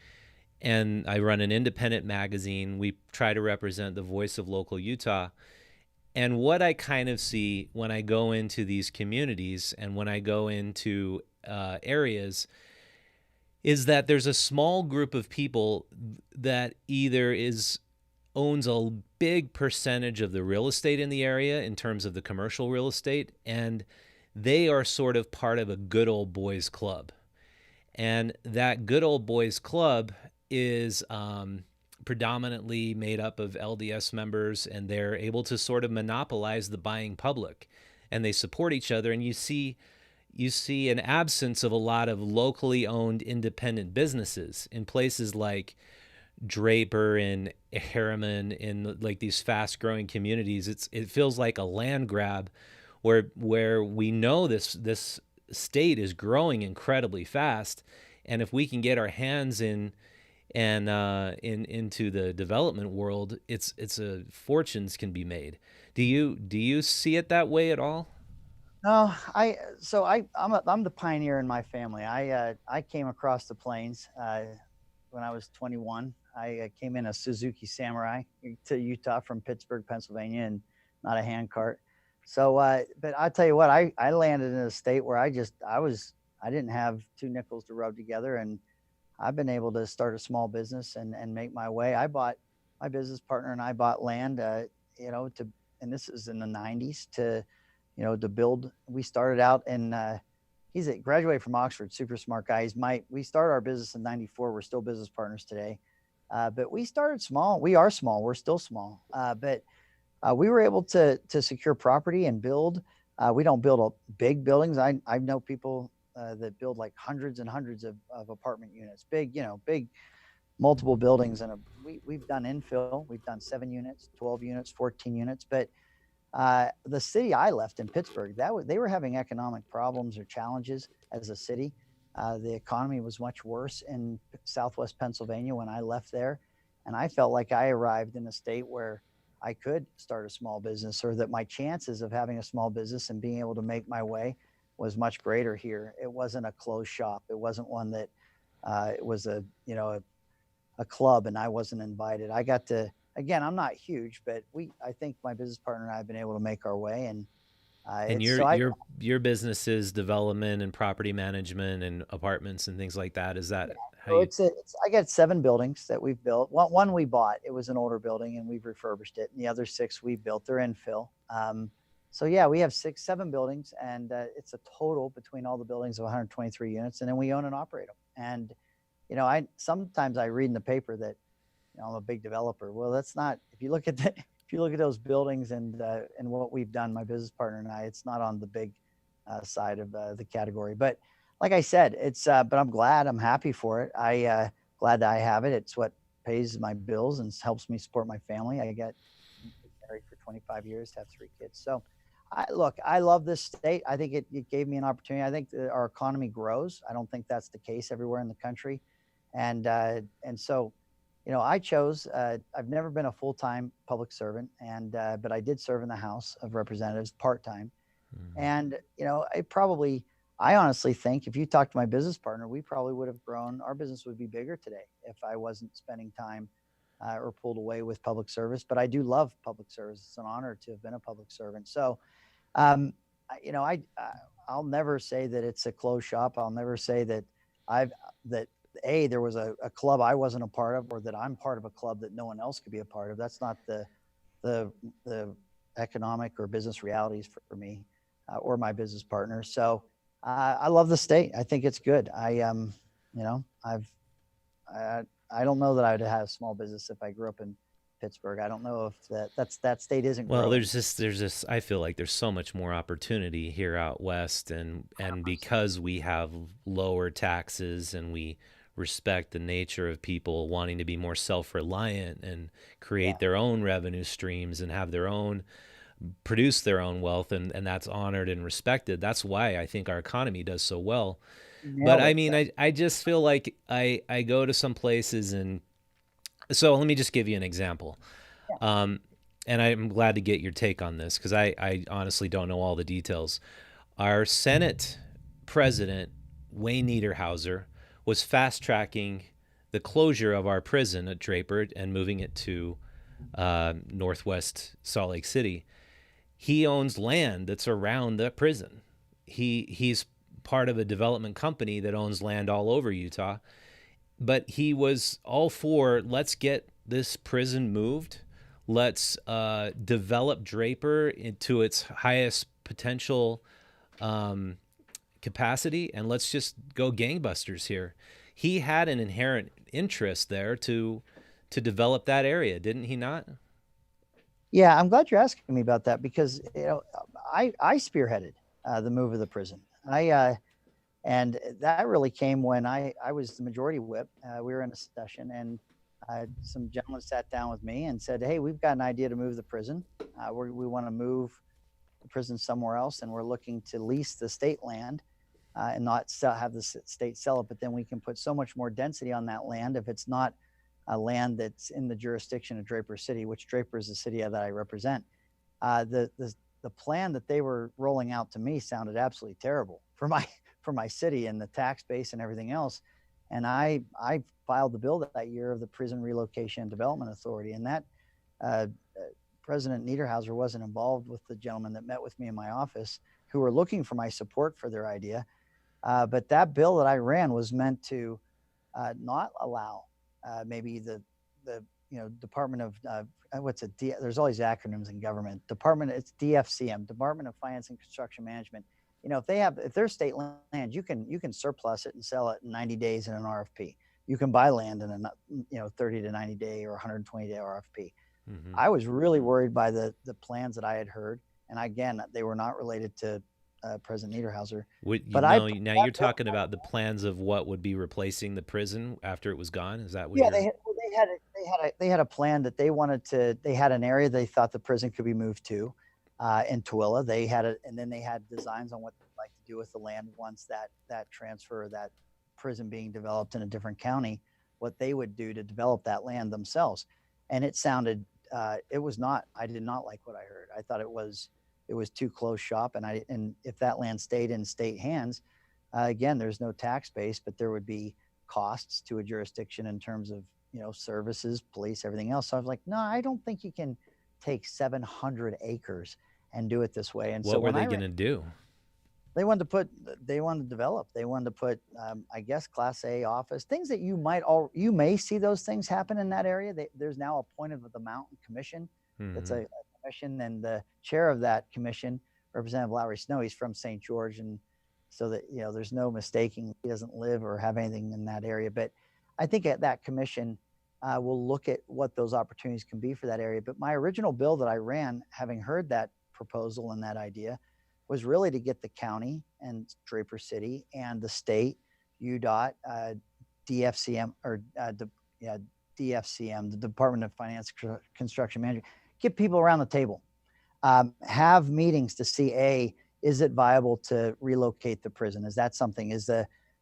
and I run an independent magazine. We try to represent the voice of local Utah. And what I kind of see when I go into these communities and when I go into areas is that there's a small group of people that either owns a big percentage of the real estate in the area in terms of the commercial real estate, and they are sort of part of a good old boys club. And that good old boys club is predominantly made up of LDS members, and they're able to sort of monopolize the buying public, and they support each other. And you see an absence of a lot of locally owned independent businesses in places like Draper and Herriman, in like these fast growing communities. It feels like a land grab where we know this state is growing incredibly fast, and if we can get our hands into the development world, fortunes can be made. Do you see it that way at all? No, I'm the pioneer in my family. I came across the plains when I was 21. I came in a Suzuki Samurai to Utah from Pittsburgh, Pennsylvania, and not a handcart. So, but I tell you what, I landed in a state where I didn't have two nickels to rub together, and I've been able to start a small business and make my way. My business partner and I bought land, and this is in the 90s to build. We started out he's graduated from Oxford, super smart guy. We started our business in 94. We're still business partners today. But we started small. We are small. We're still small. But we were able to secure property and build. We don't build big buildings. I know people that build like hundreds and hundreds of apartment units, big multiple buildings. And we've done infill. We've done 7 units, 12 units, 14 units. But the city I left in Pittsburgh, they were having economic problems or challenges as a city. The economy was much worse in Southwest Pennsylvania when I left there. And I felt like I arrived in a state where I could start a small business, or that my chances of having a small business and being able to make my way was much greater here. It wasn't a closed shop. It wasn't one that it was a club and I wasn't invited. I got to again, I'm not huge, but I think my business partner and I have been able to make our way, and And it's so I. your business is development and property management and apartments and things like that. Is that how So you? it's I got 7 buildings that we've built. One we bought. It was an older building, and we've refurbished it. And the other 6 we built. They're infill. So yeah, we have 7 buildings, and it's a total between all the buildings of 123 units, and then we own and operate them. And I sometimes I read in the paper that I'm a big developer. Well, that's not. If you look at if you look at those buildings and what we've done, my business partner and I, it's not on the big side of the category. But like I said, it's. But I'm glad. I'm happy for it. Glad that I have it. It's what pays my bills and helps me support my family. I got married for 25 years, have 3 kids. So, I love this state. I think it gave me an opportunity. I think our economy grows. I don't think that's the case everywhere in the country, and so I chose. I've never been a full-time public servant, and but I did serve in the House of Representatives part-time. Mhm. And I honestly think if you talk to my business partner, we probably would have grown. Our business would be bigger today if I wasn't spending time or pulled away with public service. But I do love public service. It's an honor to have been a public servant. So, um, I'll never say that it's a closed shop. I'll never say that I've that there was a club I wasn't a part of, or that I'm part of a club that no one else could be a part of. That's not the the economic or business realities for me or my business partner. So I love the state. I think it's good. I've I don't know that I'd have a small business if I grew up in Pittsburgh. I don't know if that state isn't Well, growing. there's just I feel like there's so much more opportunity here out west, and because we have lower taxes and we respect the nature of people wanting to be more self-reliant and Yeah, create their own revenue streams and have their own produce their own wealth, and that's honored and respected. That's why I think our economy does so well. you But nailed I it. mean, I just feel like I go to some places, and so let me just give you an example. Yeah. Um, and I'm glad to get your take on this because I honestly don't know all the details. Our Senate president, Wayne Niederhauser, was fast tracking the closure of our prison at Draper and moving it to northwest Salt Lake City. He owns land that's around the prison. He's part of a development company that owns land all over Utah, but he was all for let's get this prison moved. Let's develop Draper into its highest potential um, capacity, and let's just go gangbusters here. He had an inherent interest there to develop that area, didn't he not? Yeah, I'm glad you're asking me about that because I spearheaded the move of the prison. And that really came when I was the majority whip. We were in a session, and some gentlemen sat down with me and said, "Hey, we've got an idea to move the prison. We want to move the prison somewhere else, and we're looking to lease the state land and not have the state sell it. But then we can put so much more density on that land if it's not a land that's in the jurisdiction of Draper City, which Draper is the city that I represent." The plan that they were rolling out to me sounded absolutely terrible for my city and the tax base and everything else. And I filed the bill that year of the Prison Relocation and Development Authority, and that uh, President Niederhauser wasn't involved with the gentleman that met with me in my office who were looking for my support for their idea. But that bill that I ran was meant to not allow maybe the Department of what's it? There's all these acronyms in government. Department, it's DFCM, Department of Finance and Construction Management. If there's state land, you can surplus it and sell it in 90 days in an RFP. You can buy land in a 30 to 90 day or 120-day RFP. Mm-hmm. I was really worried by the plans that I had heard, and again, they were not related to President Niederhauser. Would you But I know put now that you're bill. talking about the plans of what would be replacing the prison after it was gone? Is that what Yeah, you're? they had a plan that they wanted to. They had an area they thought the prison could be moved to in Tooele. They had it, and then they had designs on what they'd like to do with the land once that transfer, that prison being developed in a different county, what they would do to develop that land themselves. And it sounded, it was not. I did not like what I heard. I thought it was too close shop, and if that land stayed in state hands, again, there's no tax base, but there would be costs to a jurisdiction in terms of services, police, everything else. So I was like, no, I don't think you can take 700 acres and do it this way. And so What were when they I going ran, to do? they wanted to develop, they wanted to put, I guess, Class A office, things that you may see those things happen in that area. There's now appointed with the Mountain Commission. That's Hmm. a commission, and the chair of that commission, Representative Lowry Snow, he's from St. George, and so that there's no mistaking he doesn't live or have anything in that area. But I think at that commission, we'll look at what those opportunities can be for that area. But my original bill that I ran, having heard that proposal and that idea, was really to get the county and Draper City and the state, UDOT, DFCM, or yeah, DFCM, the Department of Finance Construction Management, get people around the table, have meetings to see, is it viable to relocate the prison? Is that something?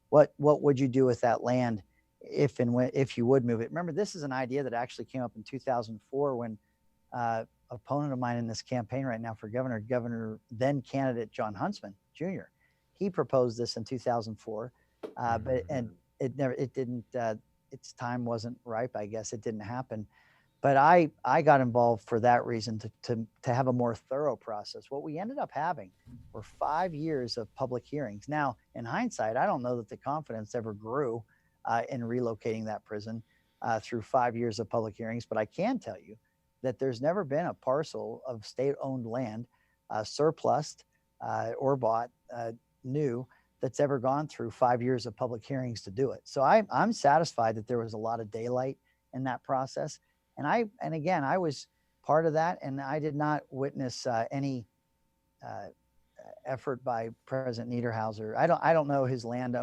What would you do with that land if you would move it? Remember, this is an idea that actually came up in 2004 when opponent of mine in this campaign right now for governor then candidate John Huntsman Jr. He proposed this in 2004, but it didn't. Its time wasn't ripe. I guess it didn't happen. But I got involved for that reason to have a more thorough process. What we ended up having were 5 years of public hearings. Now, in hindsight, I don't know that the confidence ever grew in relocating that prison through 5 years of public hearings, but I can tell you that there's never been a parcel of state-owned land, surplused or bought new, that's ever gone through 5 years of public hearings to do it. So I'm satisfied that there was a lot of daylight in that process. And again, I was part of that, and I did not witness any effort by President Niederhauser. I don't know his land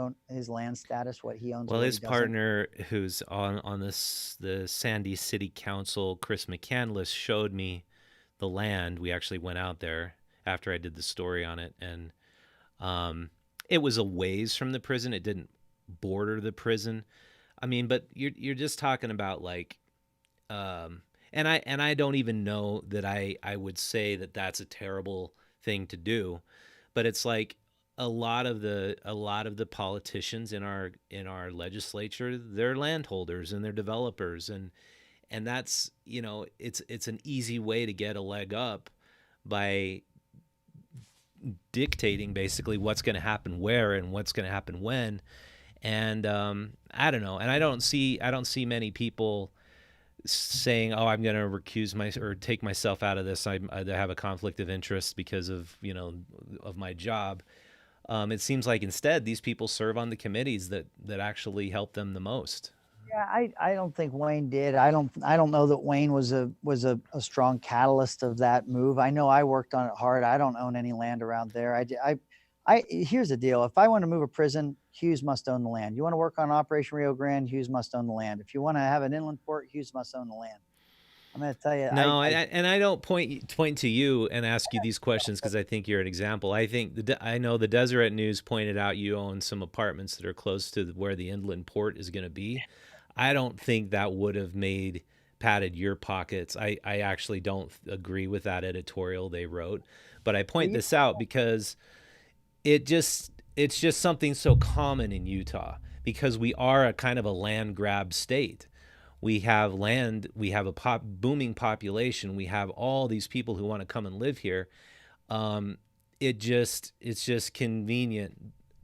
status, what he owns or Well, what his he doesn't. partner, who's on the Sandy City Council, Chris McCandless, showed me the land. We actually went out there after I did the story on it, and it was a ways from the prison. It didn't border the prison. I mean, but you're just talking about like, and I don't even know that I would say that that's a terrible thing to do, but it's like a lot of the politicians in our legislature, they're landholders and they're developers, and that's it's an easy way to get a leg up by dictating basically what's going to happen where and what's going to happen when. And I don't know, and I don't see many people saying, "Oh, I'm going to recuse or take myself out of this. I have a conflict of interest because of my job." It seems like instead these people serve on the committees that actually help them the most. Yeah, I don't think Wayne did. I don't know that Wayne was a strong catalyst of that move. I know I worked on it hard. I don't own any land around there. Here's the deal. If I want to move a prison, Hughes must own the land. You want to work on Operation Rio Grande, Hughes must own the land. If you want to have an inland port, Hughes must own the land. I'm going to tell you, No, and I don't point to you and ask you these questions because I think you're an example. I know the Deseret News pointed out you own some apartments that are close to where the inland port is going to be. I don't think that would have padded your pockets. I actually don't agree with that editorial they wrote, but I well, point this out because it's just something so common in Utah because we are a kind of a land grab state. We have land, we have a booming population, we have all these people who want to come and live here. It's just convenient,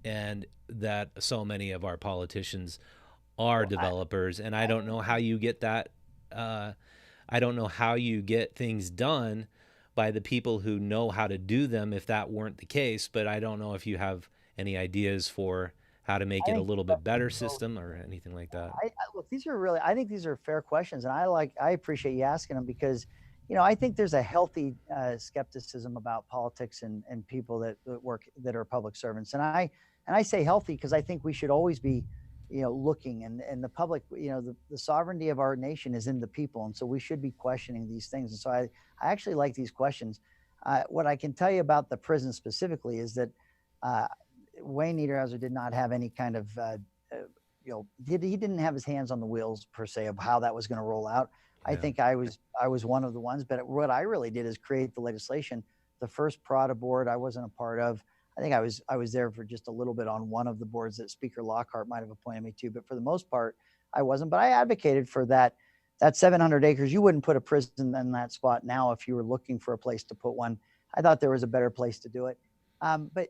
and that so many of our politicians are developers, and I don't know how you get that. Uh, I don't know how you get things done by the people who know how to do them if that weren't the case. But I don't know if you have any ideas for how to make I it a think little bit better system or anything like that. look, I think these are fair questions, and I appreciate you asking them because, I think there's a healthy skepticism about politics and people that work that are public servants, and I say healthy because I think we should always be, looking, and the public, the sovereignty of our nation is in the people, and so we should be questioning these things, and so I actually like these questions. What I can tell you about the prison specifically is that. Uh, Wayne Niederhauser did not have any kind of he didn't have his hands on the wheels per se of how that was going to roll out. I Yeah. think I was one of the ones, but what I really did is create the legislation. The first Prada board I wasn't a part of. I think I was there for just a little bit on one of the boards that Speaker Lockhart might have appointed me to, but for the most part, I wasn't, but I advocated for that. That 700 acres, you wouldn't put a prison in that spot now if you were looking for a place to put one. I thought there was a better place to do it. But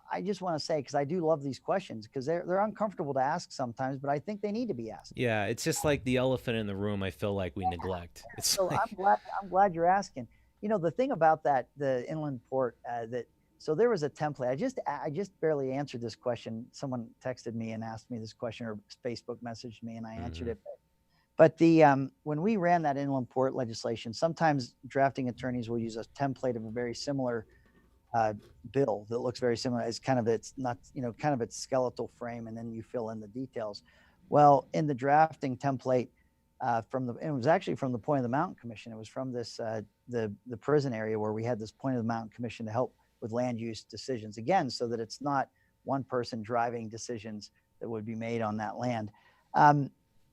I just want to say, because I do love these questions, because they're uncomfortable to ask sometimes, but I think they need to be asked. Yeah, it's just like the elephant in the room. I feel like we neglect. It's So like, I'm glad you're asking. You know, the thing about that, the inland port, that so there was a template. I just barely answered this question. Someone texted me and asked me this question, or Facebook messaged me, and I answered it. But the when we ran that inland port legislation, sometimes drafting attorneys will use a template of a very similar uh, bill that looks very similar. It's kind of its not, kind of its skeletal frame, and then you fill in the details. Well, in the drafting template, it was actually from the Point of the Mountain Commission. It was from this the prison area where we had this Point of the Mountain Commission to help with land use decisions, again, so that it's not one person driving decisions that would be made on that land.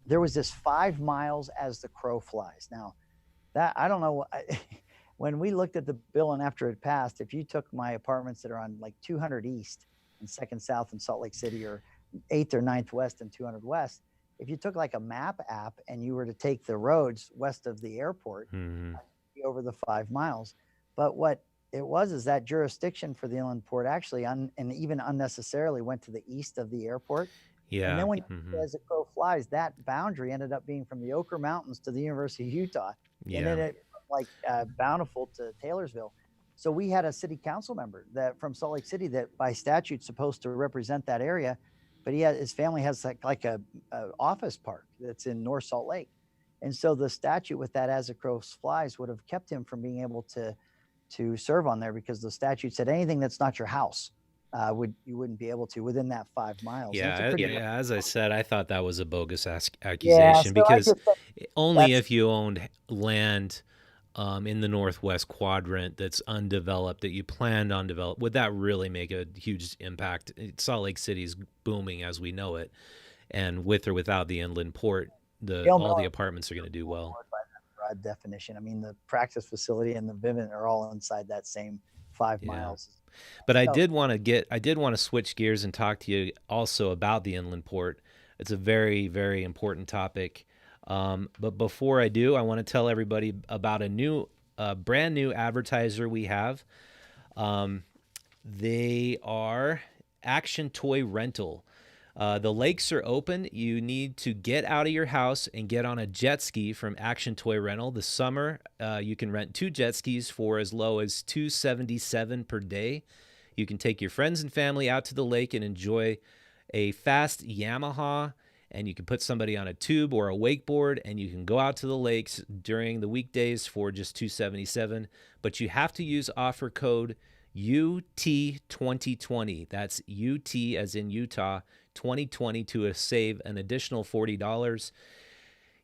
There was this 5 miles as the crow flies. Now, that I don't know. When we looked at the bill and after it passed, if you took my apartments that are on like 200 East and 2nd South in Salt Lake City, or 8th or 9th West and 200 West, if you took like a map app and you were to take the roads west of the airport, over the 5 miles. But what it was is that jurisdiction for the inland port actually, and even unnecessarily, went to the east of the airport. yeah. And then when as the crow flies, that boundary ended up being from the Ochre Mountains to the University of Utah, and then it like Bountiful to Taylorsville. So we had a city council member that from Salt Lake City that by statute supposed to represent that area, but his family has like a office park that's in North Salt Lake, and so the statute with that as the crow flies would have kept him from being able to serve on there, because the statute said anything that's not your house you wouldn't be able to within that 5 miles. Yeah, as I said, I thought that was a bogus accusation, Yeah, so because only if you owned land in the northwest quadrant that's undeveloped, that you planned on develop, would that really make a huge impact. Salt Lake City's booming as we know it, and with or without the inland port, all the apartments are going to do well. Broad definition. I mean, the practice facility and the Vivint are all inside that same 5 miles. But I did want to switch gears and talk to you also about the inland port. It's a very, very important topic. But before I do, I want to tell everybody about a brand new advertiser we have. They are Action Toy Rental. The lakes are open. You need to get out of your house and get on a jet ski from Action Toy Rental. This summer, you can rent 2 jet skis for as low as $277 per day. You can take your friends and family out to the lake and enjoy a fast Yamaha, and you can put somebody on a tube or a wakeboard, and you can go out to the lakes during the weekdays for just $277. But you have to use offer code UT2020. That's UT as in Utah 2020 to save an additional $40.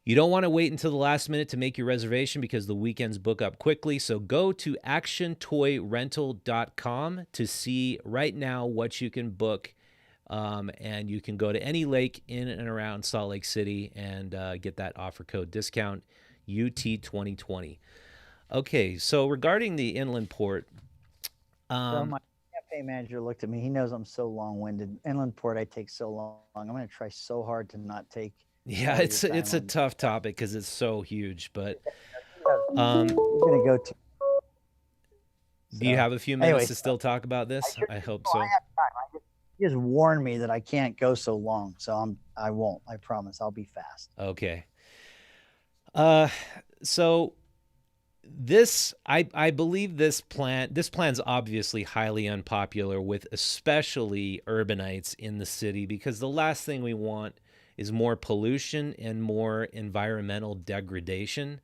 You don't want to wait until the last minute to make your reservation, because the weekends book up quickly. So go to actiontoyrental.com to see right now what you can book. And you can go to any lake in and around Salt Lake City and get that offer code discount, UT2020. Okay, so regarding the inland port, so my campaign manager looked at me. He knows I'm so long-winded. Inland port, I take so long. I'm going to try so hard to not take. Yeah, it's a tough topic because it's so huge. But I'm going to go to. Do you have a few minutes to still talk about this? I hope so. I have time. He just warned me that I can't go so long, so I won't. I promise. I'll be fast. Okay. So this, I believe this plan's obviously highly unpopular with especially urbanites in the city, because the last thing we want is more pollution and more environmental degradation,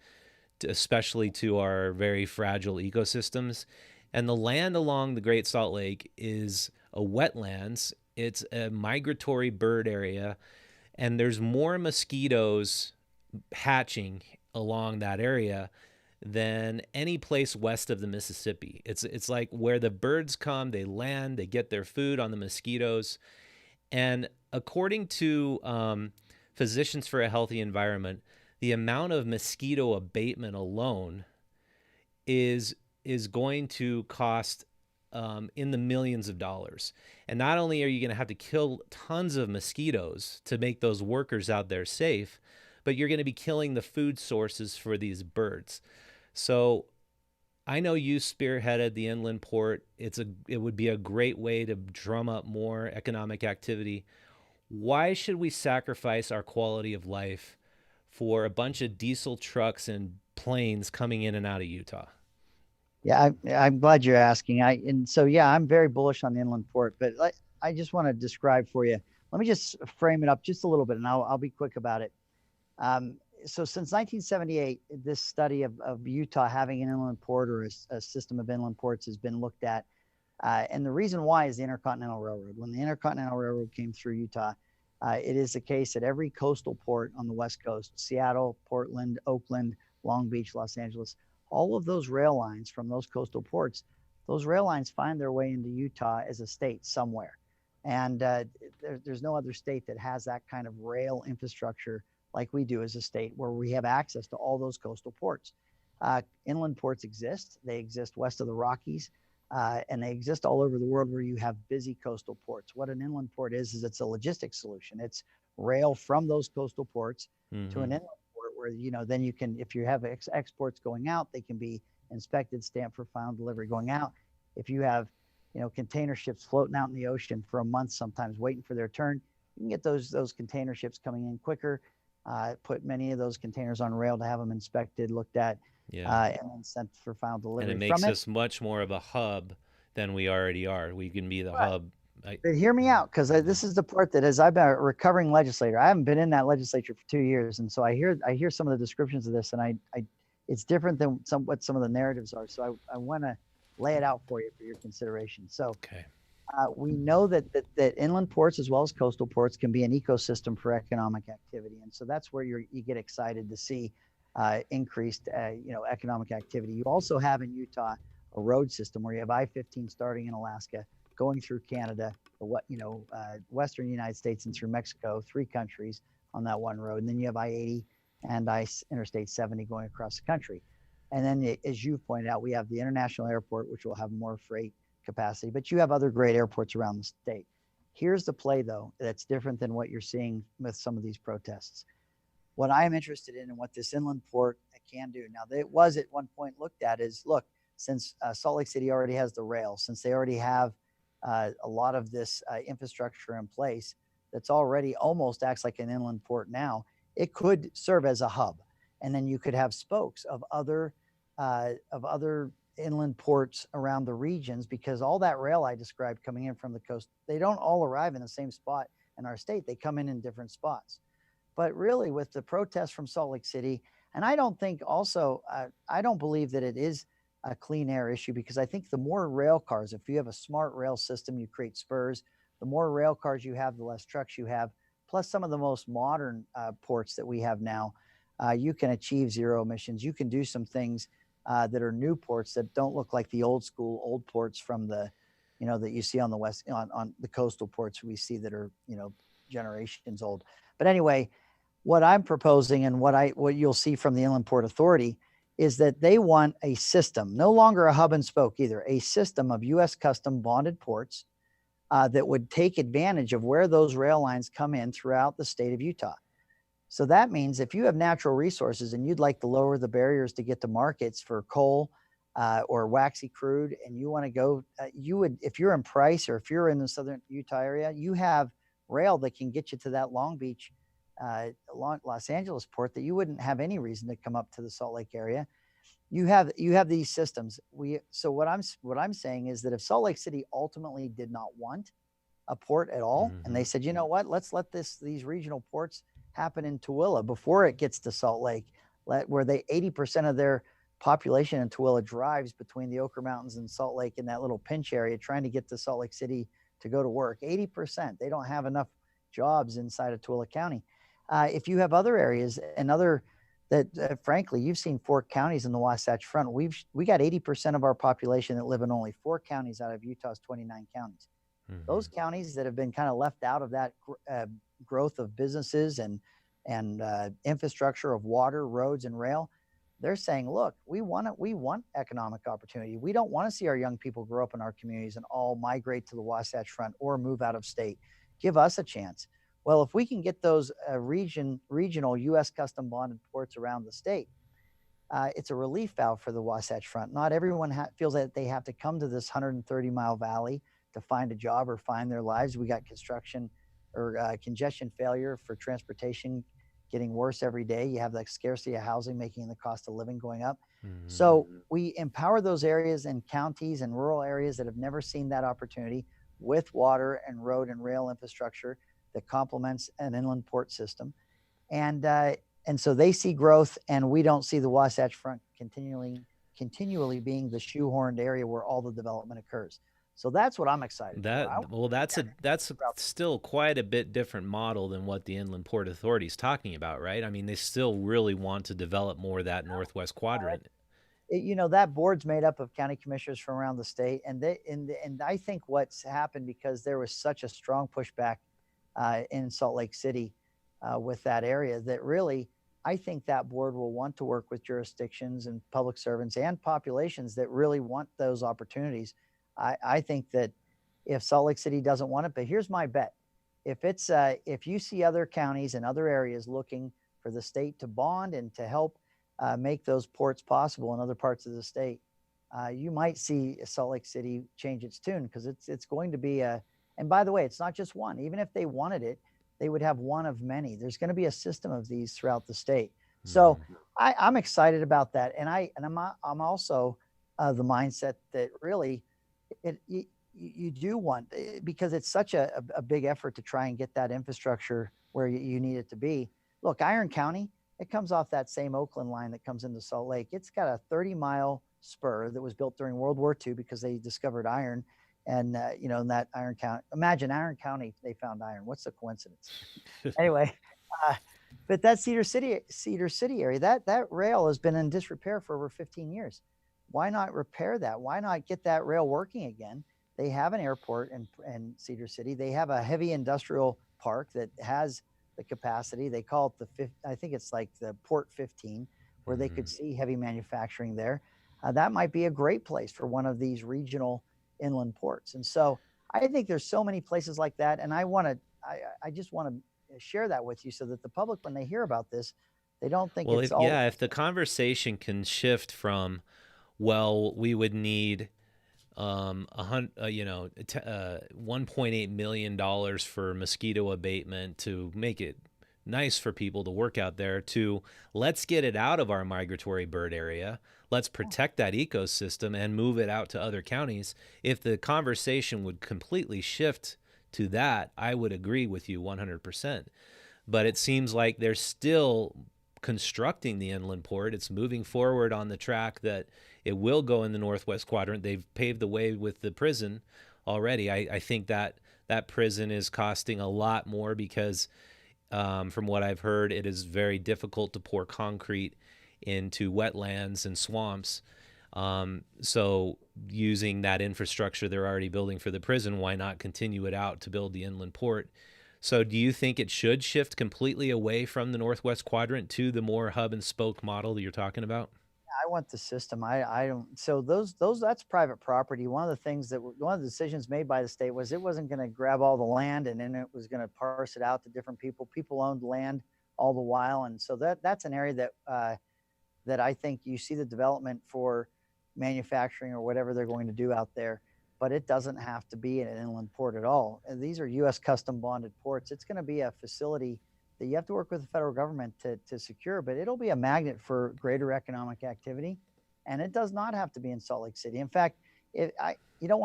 especially to our very fragile ecosystems. And the land along the Great Salt Lake is a wetlands. It's a migratory bird area, and there's more mosquitoes hatching along that area than any place west of the Mississippi. It's like where the birds come, they land, they get their food on the mosquitoes. And according to Physicians for a Healthy Environment, the amount of mosquito abatement alone is going to cost in the millions of dollars. And not only are you going to have to kill tons of mosquitoes to make those workers out there safe, but you're going to be killing the food sources for these birds. So I know you spearheaded the inland port. It would be a great way to drum up more economic activity. Why should we sacrifice our quality of life for a bunch of diesel trucks and planes coming in and out of Utah? Yeah, I'm glad you're asking. I'm very bullish on the inland port, but I just want to describe for you. Let me just frame it up just a little bit, and I'll be quick about it. So since 1978, this study of Utah having an inland port or a system of inland ports has been looked at. And the reason why is the Intercontinental Railroad. When the Intercontinental Railroad came through Utah, it is the case that every coastal port on the West Coast, Seattle, Portland, Oakland, Long Beach, Los Angeles, all of those rail lines from those coastal ports, those rail lines find their way into Utah as a state somewhere. And there's no other state that has that kind of rail infrastructure like we do as a state, where we have access to all those coastal ports. Inland ports exist. They exist west of the Rockies, and they exist all over the world where you have busy coastal ports. What an inland port is it's a logistics solution. It's rail from those coastal ports to an inland port where, then you can, if you have exports going out, they can be inspected, stamped for final delivery going out. If you have, container ships floating out in the ocean for a month, sometimes waiting for their turn, you can get those container ships coming in quicker. Put many of those containers on rail to have them inspected, looked at, and then sent for final delivery. And it makes us much more of a hub than we already are. We can be the hub. But hear me out, because this is the part that, as I've been a recovering legislator, I haven't been in that legislature for 2 years, and so I hear some of the descriptions of this, and I it's different than what some of the narratives are. So I want to lay it out for you for your consideration. So. Okay. We know that inland ports as well as coastal ports can be an ecosystem for economic activity, and so that's where you get excited to see increased economic activity. You also have in Utah a road system where you have I-15 starting in Alaska, going through Canada, western United States, and through Mexico, 3 countries on that one road, and then you have I-80 and Interstate 70 going across the country. And then, as you've pointed out, we have the international airport, which will have more freight capacity, but you have other great airports around the state. Here's the play, though, that's different than what you're seeing with some of these protests. What I am interested in and what this inland port can do now, that it was at one point looked at is, look, since Salt Lake City already has the rail, since they already have a lot of this infrastructure in place that's already almost acts like an inland port now, it could serve as a hub. And then you could have spokes of other inland ports around the regions, because all that rail I described coming in from the coast, they don't all arrive in the same spot in our state. They come in different spots. But really, with the protests from Salt Lake City, and I don't believe that it is a clean air issue, because I think the more rail cars, if you have a smart rail system, you create spurs. The more rail cars you have, the less trucks you have. Plus some of the most modern ports that we have now, you can achieve zero emissions. You can do some things that are new ports that don't look like the old ports from the, that you see on the west, on the coastal ports we see that are, generations old. But anyway, what I'm proposing and what you'll see from the Inland Port Authority is that they want a system, no longer a hub and spoke either, a system of U.S. custom bonded ports that would take advantage of where those rail lines come in throughout the state of Utah. So that means if you have natural resources and you'd like to lower the barriers to get to markets for coal or waxy crude, and you want to go, if you're in Price or if you're in the southern Utah area, you have rail that can get you to that Long Beach, Los Angeles port that you wouldn't have any reason to come up to the Salt Lake area. You have these systems. So what I'm saying is that if Salt Lake City ultimately did not want a port at all, and they said, you know what, let's let these regional ports happen in Tooele before it gets to Salt Lake, where 80% of their population in Tooele drives between the Ochre Mountains and Salt Lake in that little pinch area trying to get to Salt Lake City to go to work. 80%, they don't have enough jobs inside of Tooele County. If you have other areas and frankly, you've seen 4 counties in the Wasatch Front. We got 80% of our population that live in only 4 counties out of Utah's 29 counties. Those counties that have been kind of left out of that growth of businesses and infrastructure of water, roads, and rail, they're saying, look, we want economic opportunity. We don't want to see our young people grow up in our communities and all migrate to the Wasatch Front or move out of state. Give us a chance. Well, if we can get those regional U.S. custom bonded ports around the state, it's a relief valve for the Wasatch Front. Not everyone feels that they have to come to this 130-mile valley to find a job or find their lives. We got construction or congestion failure for transportation getting worse every day. You have the scarcity of housing making the cost of living going up. So we empower those areas and counties and rural areas that have never seen that opportunity with water and road and rail infrastructure that complements an inland port system. And so they see growth, and we don't see the Wasatch Front continually being the shoehorned area where all the development occurs. So that's what I'm excited for. That's still quite a bit different model than what the Inland Port Authority is talking about, right? I mean, they still really want to develop more of that Northwest quadrant. That board's made up of county commissioners from around the state, and I think what's happened, because there was such a strong pushback in Salt Lake City with that area, that really I think that board will want to work with jurisdictions and public servants and populations that really want those opportunities. I think that if Salt Lake City doesn't want it, but here's my bet: if you see other counties and other areas looking for the state to bond and to help make those ports possible in other parts of the state, you might see Salt Lake City change its tune, because it's going to be a. And by the way, it's not just one. Even if they wanted it, they would have one of many. There's going to be a system of these throughout the state. So I'm excited about that, and I'm also the mindset that really you do want, because it's such a big effort to try and get that infrastructure where you need it to be. Look, Iron County, it comes off that same Oakland line that comes into Salt Lake. It's got a 30-mile spur that was built during World War II because they discovered iron. And, in that Iron County, imagine Iron County, they found iron. What's the coincidence? Anyway, but that Cedar City area, that rail has been in disrepair for over 15 years. Why not repair that? Why not get that rail working again? They have an airport in Cedar City. They have a heavy industrial park that has the capacity. They call it I think it's like the Port 15, where they could see heavy manufacturing there. That might be a great place for one of these regional inland ports. And so I think there's so many places like that. And I just want to share that with you, so that the public, when they hear about this, they don't think it's all. Yeah, if the conversation can shift from, well, we would need $1.8 million for mosquito abatement to make it nice for people to work out there, to let's get it out of our migratory bird area, let's protect that ecosystem and move it out to other counties. If the conversation would completely shift to that, I would agree with you 100%. But it seems like they're still constructing the inland port. It's moving forward on the track that it will go in the Northwest quadrant. They've paved the way with the prison already. I think that prison is costing a lot more because from what I've heard, it is very difficult to pour concrete into wetlands and swamps. So using that infrastructure they're already building for the prison, why not continue it out to build the inland port? So do you think it should shift completely away from the Northwest quadrant to the more hub and spoke model that you're talking about? I want the system. I don't. So that's private property. One of the decisions made by the state was it wasn't going to grab all the land and then it was going to parse it out to different people. People owned land all the while, and so that's an area that I think you see the development for manufacturing or whatever they're going to do out there. But it doesn't have to be an inland port at all. And these are U.S. custom bonded ports. It's going to be a facility that you have to work with the federal government to secure, but it'll be a magnet for greater economic activity. And it does not have to be in Salt Lake City. In fact, if they don't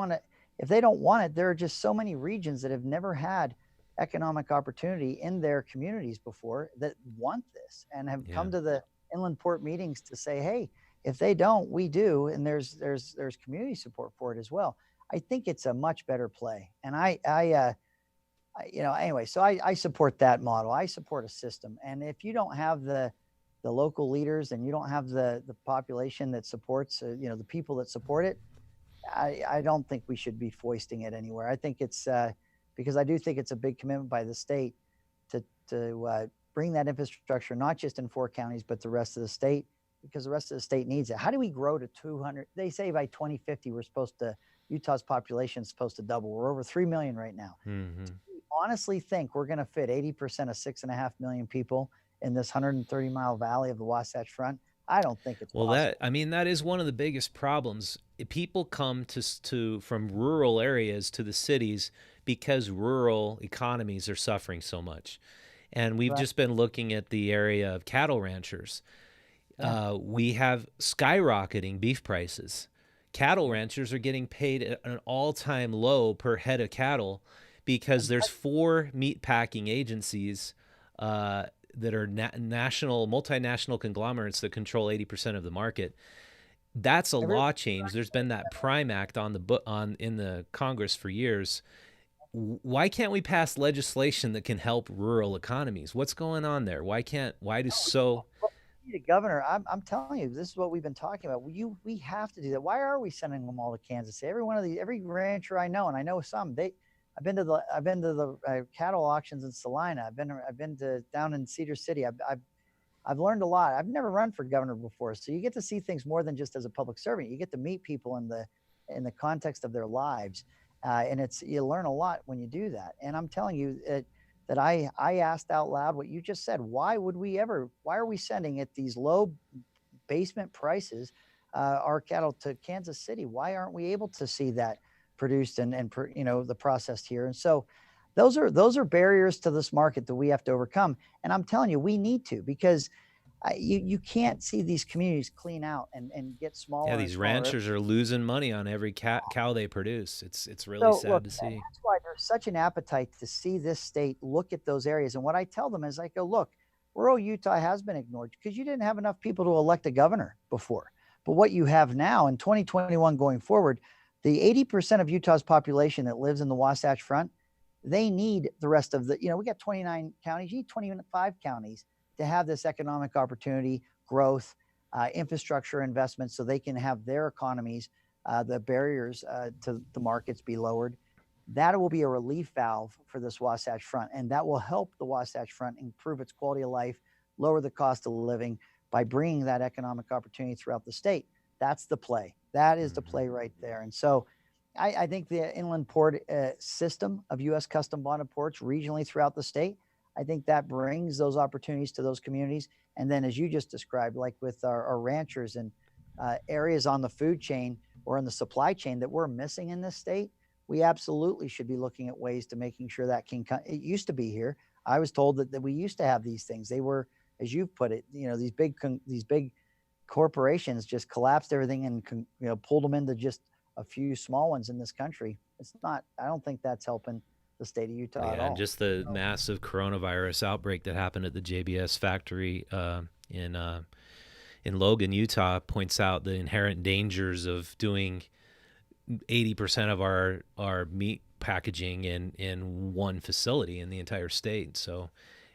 want it, there are just so many regions that have never had economic opportunity in their communities before that want this and have come to the inland port meetings to say, hey, if they don't, we do. And there's community support for it as well. I think it's a much better play. And anyway, so I support that model. I support a system. And if you don't have the local leaders and you don't have the population that supports, the people that support it, I don't think we should be foisting it anywhere. I think it's because I do think it's a big commitment by the state to bring that infrastructure, not just in 4 counties, but the rest of the state. because the rest of the state needs it. How do we grow to 200? They say by 2050, Utah's population is supposed to double. We're over 3 million right now. Mm-hmm. Do we honestly think we're going to fit 80% of 6.5 million people in this 130-mile valley of the Wasatch Front? I don't think it's possible. That is one of the biggest problems. People come to from rural areas to the cities because rural economies are suffering so much. And we've just been looking at the area of cattle ranchers. We have skyrocketing beef prices. Cattle ranchers are getting paid at an all-time low per head of cattle because there's 4 meat packing agencies that are national, multinational conglomerates that control 80% of the market. That's a law change. There's been that Prime Act in the Congress for years. Why can't we pass legislation that can help rural economies? What's going on there? Why do so? Governor, I'm telling you, this is what we've been talking about. We have to do that. Why are we sending them all to Kansas City? Every rancher I know, and I know some, I've been to the cattle auctions in Salina. I've been to down in Cedar City. I've learned a lot. I've never run for governor before, so you get to see things more than just as a public servant. You get to meet people in the context of their lives, and you learn a lot when you do that. And I'm telling you that I asked out loud what you just said. Why are we sending at these low basement prices our cattle to Kansas City? Why aren't we able to see that produced and the processed here? And so those are barriers to this market that we have to overcome. And I'm telling you, we need to, because you can't see these communities clean out and get smaller. Yeah, these ranchers are losing money on every cow they produce. It's really sad to see. That's why there's such an appetite to see this state look at those areas. And what I tell them is, I go, look, rural Utah has been ignored because you didn't have enough people to elect a governor before. But what you have now in 2021 going forward, the 80% of Utah's population that lives in the Wasatch Front, they need the rest of we got 29 counties, you need 25 counties to have this economic opportunity, growth, infrastructure investments, so they can have their economies, the barriers to the markets be lowered. That will be a relief valve for this Wasatch Front, and that will help the Wasatch Front improve its quality of life, lower the cost of living by bringing that economic opportunity throughout the state. That's the play. That is the play right there. And so I think the inland port system of U.S. custom bonded ports regionally throughout the state, I think that brings those opportunities to those communities. And then, as you just described, like with our ranchers and areas on the food chain or in the supply chain that we're missing in this state, we absolutely should be looking at ways to making sure that it used to be here. I was told that we used to have these things. They were, as you've put it, these big corporations just collapsed everything and pulled them into just a few small ones in this country. I don't think that's helping the state of Utah at all. And just the massive coronavirus outbreak that happened at the JBS factory in Logan, Utah, points out the inherent dangers of doing 80% of our meat packaging in one facility in the entire state. So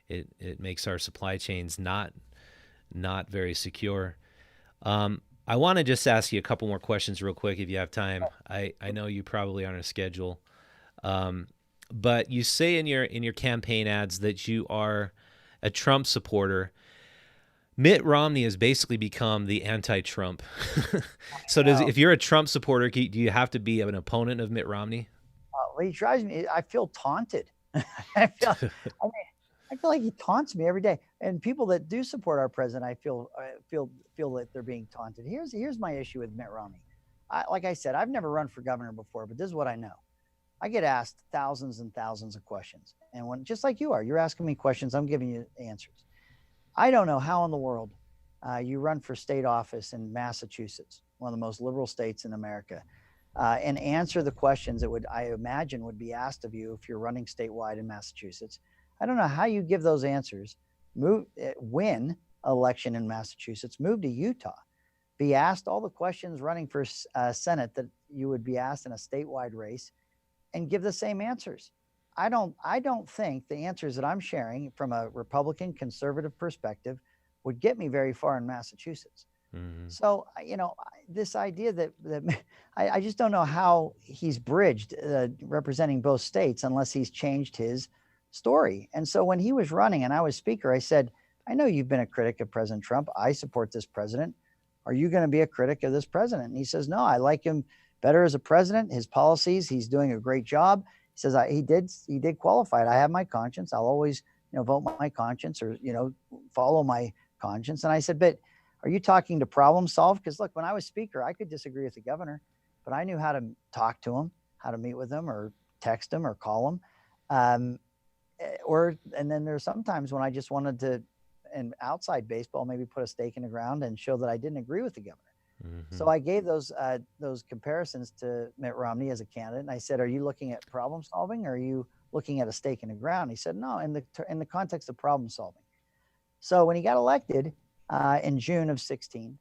it makes our supply chains not very secure. I want to just ask you a couple more questions real quick if you have time. I know you probably are on a schedule. But you say in your campaign ads that you are a Trump supporter. Mitt Romney has basically become the anti-Trump. So if you're a Trump supporter, do you have to be an opponent of Mitt Romney? Well, he drives me. I feel taunted. I feel like he taunts me every day. And people that do support our president, I feel that they're being taunted. Here's my issue with Mitt Romney. Like I said, I've never run for governor before, but this is what I know. I get asked thousands and thousands of questions. And when, just like you are, you're asking me questions, I'm giving you answers. I don't know how in the world you run for state office in Massachusetts, one of the most liberal states in America, and answer the questions that I imagine would be asked of you if you're running statewide in Massachusetts. I don't know how you give those answers, win election in Massachusetts, move to Utah, be asked all the questions running for Senate that you would be asked in a statewide race, and give the same answers. I don't think the answers that I'm sharing from a Republican conservative perspective would get me very far in Massachusetts. Mm-hmm. So, this idea that I just don't know how he's bridged representing both states unless he's changed his story. And so when he was running and I was speaker, I said, I know you've been a critic of President Trump. I support this president. Are you going to be a critic of this president? And he says, no, I like him better as a president. His policies, he's doing a great job. He says, he did qualify it. I have my conscience. I'll always, vote my conscience or, follow my conscience. And I said, but are you talking to problem solve? Because look, when I was speaker, I could disagree with the governor, but I knew how to talk to him, how to meet with him or text him or call him. And then there's sometimes when I just wanted to, and outside baseball, maybe put a stake in the ground and show that I didn't agree with the governor. Mm-hmm. So I gave those comparisons to Mitt Romney as a candidate, and I said, "Are you looking at problem solving, or are you looking at a stake in the ground?" He said, "No, in the context of problem solving." So when he got elected in June of 16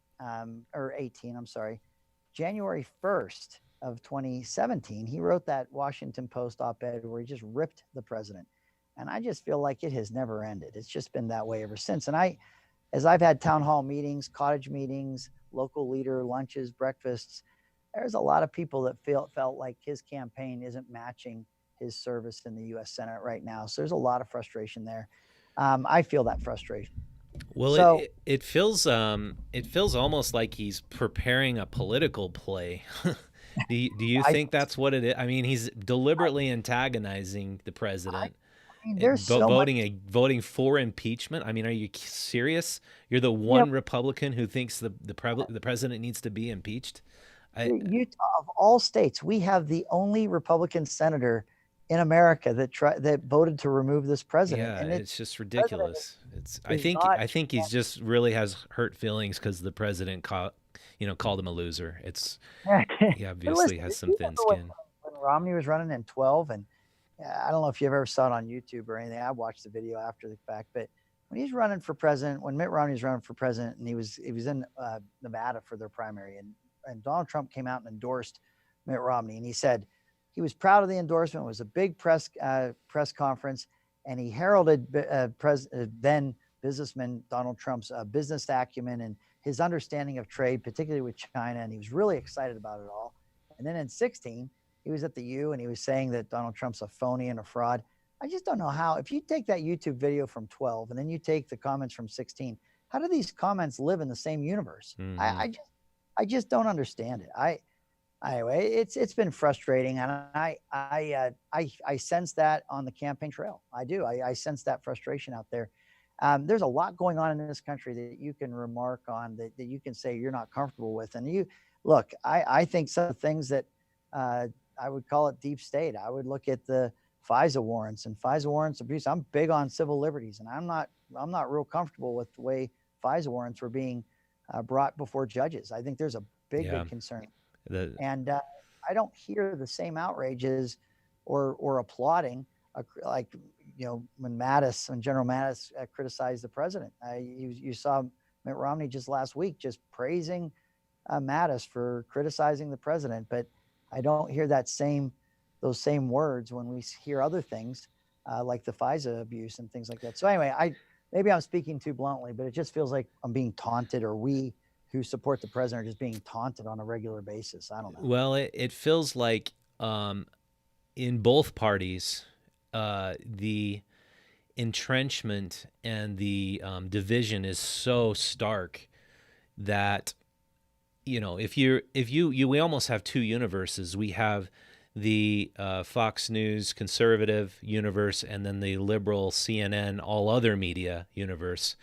or 18, I'm sorry, January 1st of 2017, he wrote that Washington Post op-ed where he just ripped the president. And I just feel like it has never ended. It's just been that way ever since. And as I've had town hall meetings, cottage meetings, local leader lunches, breakfasts, there's a lot of people that felt like his campaign isn't matching his service in the U.S. Senate right now. So there's a lot of frustration there. I feel that frustration. Well, so, it feels almost like he's preparing a political play. Do you think that's what it is? I mean, he's deliberately antagonizing the president. There's voting for impeachment. I mean, are you serious? You're the one Republican who thinks the president needs to be impeached. Utah, of all states, we have the only Republican senator in America that voted to remove this president. Yeah, and it's just ridiculous. I think he's just really has hurt feelings because the president called him a loser. He obviously has some thin skin. When Romney was running in 12 and I don't know if you ever saw it on YouTube or anything. I watched the video after the fact, but when he's running for president, when Mitt Romney was running for president, and he was in Nevada for their primary, and Donald Trump came out and endorsed Mitt Romney, and he said he was proud of the endorsement. It was a big press conference, and he heralded then businessman Donald Trump's business acumen and his understanding of trade, particularly with China, and he was really excited about it all. And then in 16. He was at the U and he was saying that Donald Trump's a phony and a fraud. I just don't know how, if you take that YouTube video from 12 and then you take the comments from 16, how do these comments live in the same universe? Mm-hmm. I just don't understand it. Anyway, it's been frustrating, and I sense that on the campaign trail. I do. I sense that frustration out there. There's a lot going on in this country that you can remark on, that you can say you're not comfortable with. And you look, I think some of the things that I would call it deep state. I would look at the FISA warrants and FISA warrants abuse. I'm big on civil liberties, and I'm not real comfortable with the way FISA warrants were being brought before judges. I think there's a big concern. And I don't hear the same outrages or applauding like when General Mattis criticized the president. You saw Mitt Romney just last week just praising Mattis for criticizing the president, but I don't hear those same words when we hear other things like the FISA abuse and things like that. So anyway, maybe I'm speaking too bluntly, but it just feels like I'm being taunted, or we who support the president are just being taunted on a regular basis. I don't know. Well, it feels like in both parties, the entrenchment and the division is so stark that we almost have two universes. We have the Fox News conservative universe, and then the liberal CNN, all other media universe.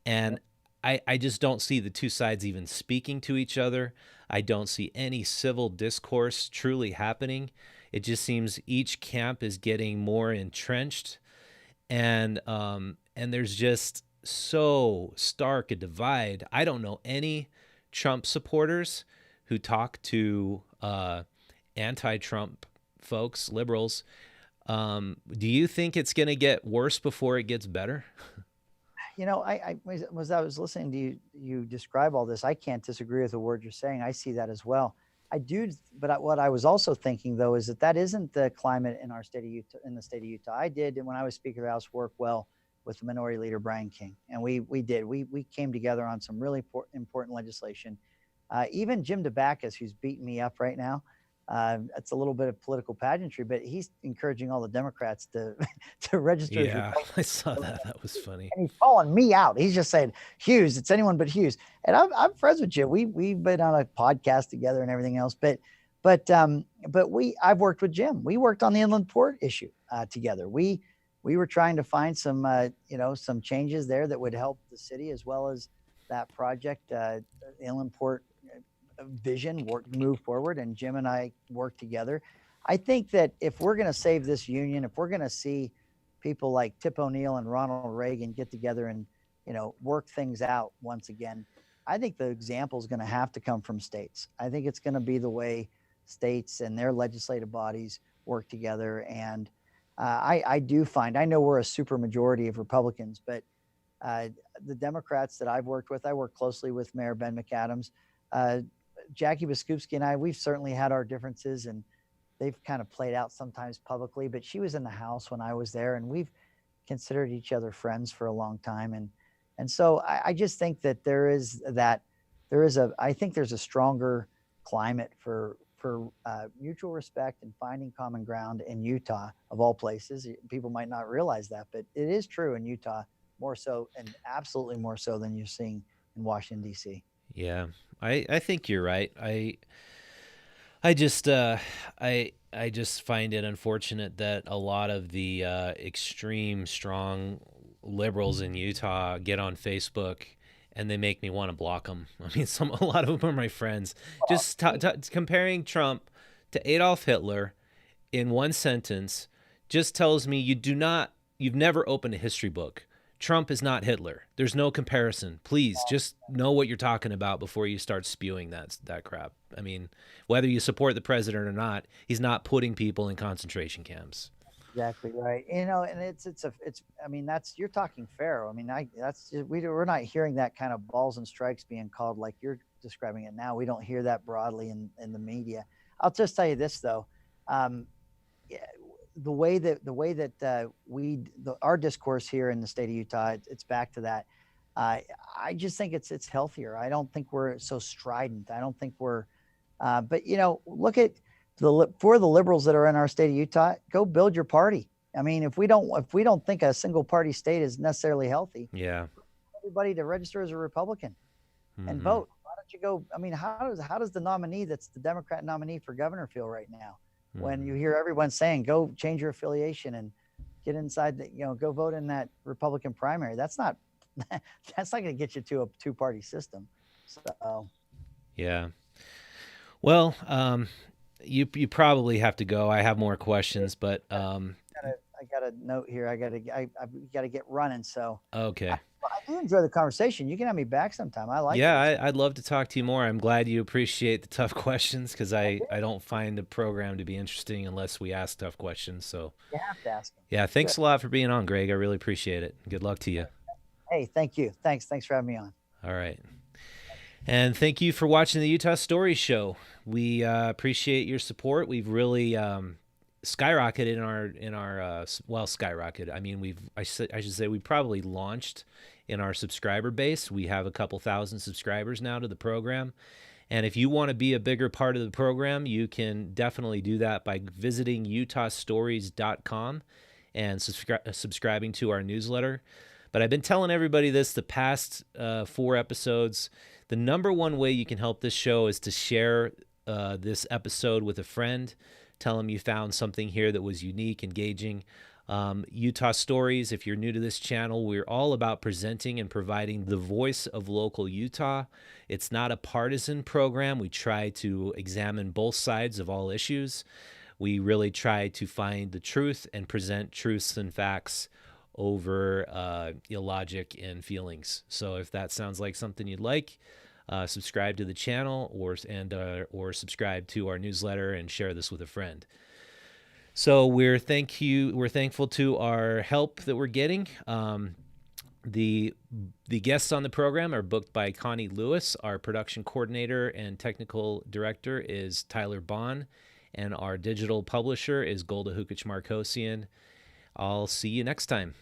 And I just don't see the two sides even speaking to each other. I don't see any civil discourse truly happening. It just seems each camp is getting more entrenched, and there's just so stark a divide. I don't know any Trump supporters who talk to anti-Trump folks, liberals. Do you think it's going to get worse before it gets better? I was listening to you describe all this. I can't disagree with the word you're saying. I see that as well. I do, but what I was also thinking though is that isn't the climate in our state of Utah. In the state of Utah, I did, when I was Speaker of the House, work well with the Minority Leader Brian King, and we came together on some really important legislation. Even Jim DeBackus, who's beating me up right now, It's a little bit of political pageantry, but he's encouraging all the Democrats to to register as Yeah, Republicans. I saw that. That was funny. And he's calling me out. He's just saying, Hughes, it's anyone but Hughes. And I'm friends with Jim. We've been on a podcast together and everything else. But I've worked with Jim. We worked on the inland port issue together. We were trying to find some some changes there that would help the city as well as that project, inland port vision move forward, and Jim and I work together. I think that if we're going to save this union, if we're going to see people like Tip O'Neill and Ronald Reagan get together and work things out once again, I think the example is going to have to come from states. I think it's going to be the way states and their legislative bodies work together. And I do find, I know we're a super majority of Republicans, but the Democrats that I've worked with, I work closely with Mayor Ben McAdams. Jackie Biskupski and I, we've certainly had our differences, and they've kind of played out sometimes publicly, but she was in the House when I was there, and we've considered each other friends for a long time. And so I just think that I think there's a stronger climate for mutual respect and finding common ground in Utah, of all places. People might not realize that, but it is true in Utah, more so, and absolutely more so than you're seeing in Washington, D.C. Yeah, I think you're right. I just find it unfortunate that a lot of the extreme strong liberals in Utah get on Facebook and they make me want to block them. I mean, a lot of them are my friends. Just comparing Trump to Adolf Hitler in one sentence just tells me you've never opened a history book. Trump is not Hitler. There's no comparison. Please just know what you're talking about before you start spewing that crap. I mean, whether you support the president or not, he's not putting people in concentration camps. Exactly right. And I mean, you're talking fair. I mean, we're not hearing that kind of balls and strikes being called like you're describing it now. We don't hear that broadly in the media. I'll just tell you this though. The way that our discourse here in the state of Utah, it's back to that. I just think it's healthier. I don't think we're so strident. I don't think we're, but look at for the liberals that are in our state of Utah, go build your party. I mean, if we don't think a single party state is necessarily healthy, yeah, everybody to register as a Republican and vote. Why don't you go? I mean, how does the nominee that's the Democrat nominee for governor feel right now? When you hear everyone saying, go change your affiliation and get inside go vote in that Republican primary. That's not going to get you to a two-party system. So, yeah. Well, you probably have to go. I have more questions, but I got a note here. I've got to get running. So okay. I do enjoy the conversation. You can have me back sometime. I like it. Yeah, I'd love to talk to you more. I'm glad you appreciate the tough questions, because I don't find the program to be interesting unless we ask tough questions. So you have to ask them. Yeah, thanks a lot for being on, Greg. I really appreciate it. Good luck to you. Hey, thank you. Thanks for having me on. All right. And thank you for watching the Utah Story Show. We appreciate your support. We've really skyrocketed in our skyrocketed. I mean, I should say we probably launched in our subscriber base. We have a couple thousand subscribers now to the program. And if you want to be a bigger part of the program, you can definitely do that by visiting utahstories.com and subscribing to our newsletter. But I've been telling everybody this the past 4 episodes. The number one way you can help this show is to share this episode with a friend. Tell them you found something here that was unique, engaging. Utah Stories, if you're new to this channel, we're all about presenting and providing the voice of local Utah. It's not a partisan program. We try to examine both sides of all issues. We really try to find the truth and present truths and facts over illogic and feelings. So if that sounds like something you'd like, subscribe to the channel or subscribe to our newsletter and share this with a friend. So we're thankful to our help that we're getting. The guests on the program are booked by Connie Lewis. Our production coordinator and technical director is Tyler Bond, and our digital publisher is Golda Hukic Markosian. I'll see you next time.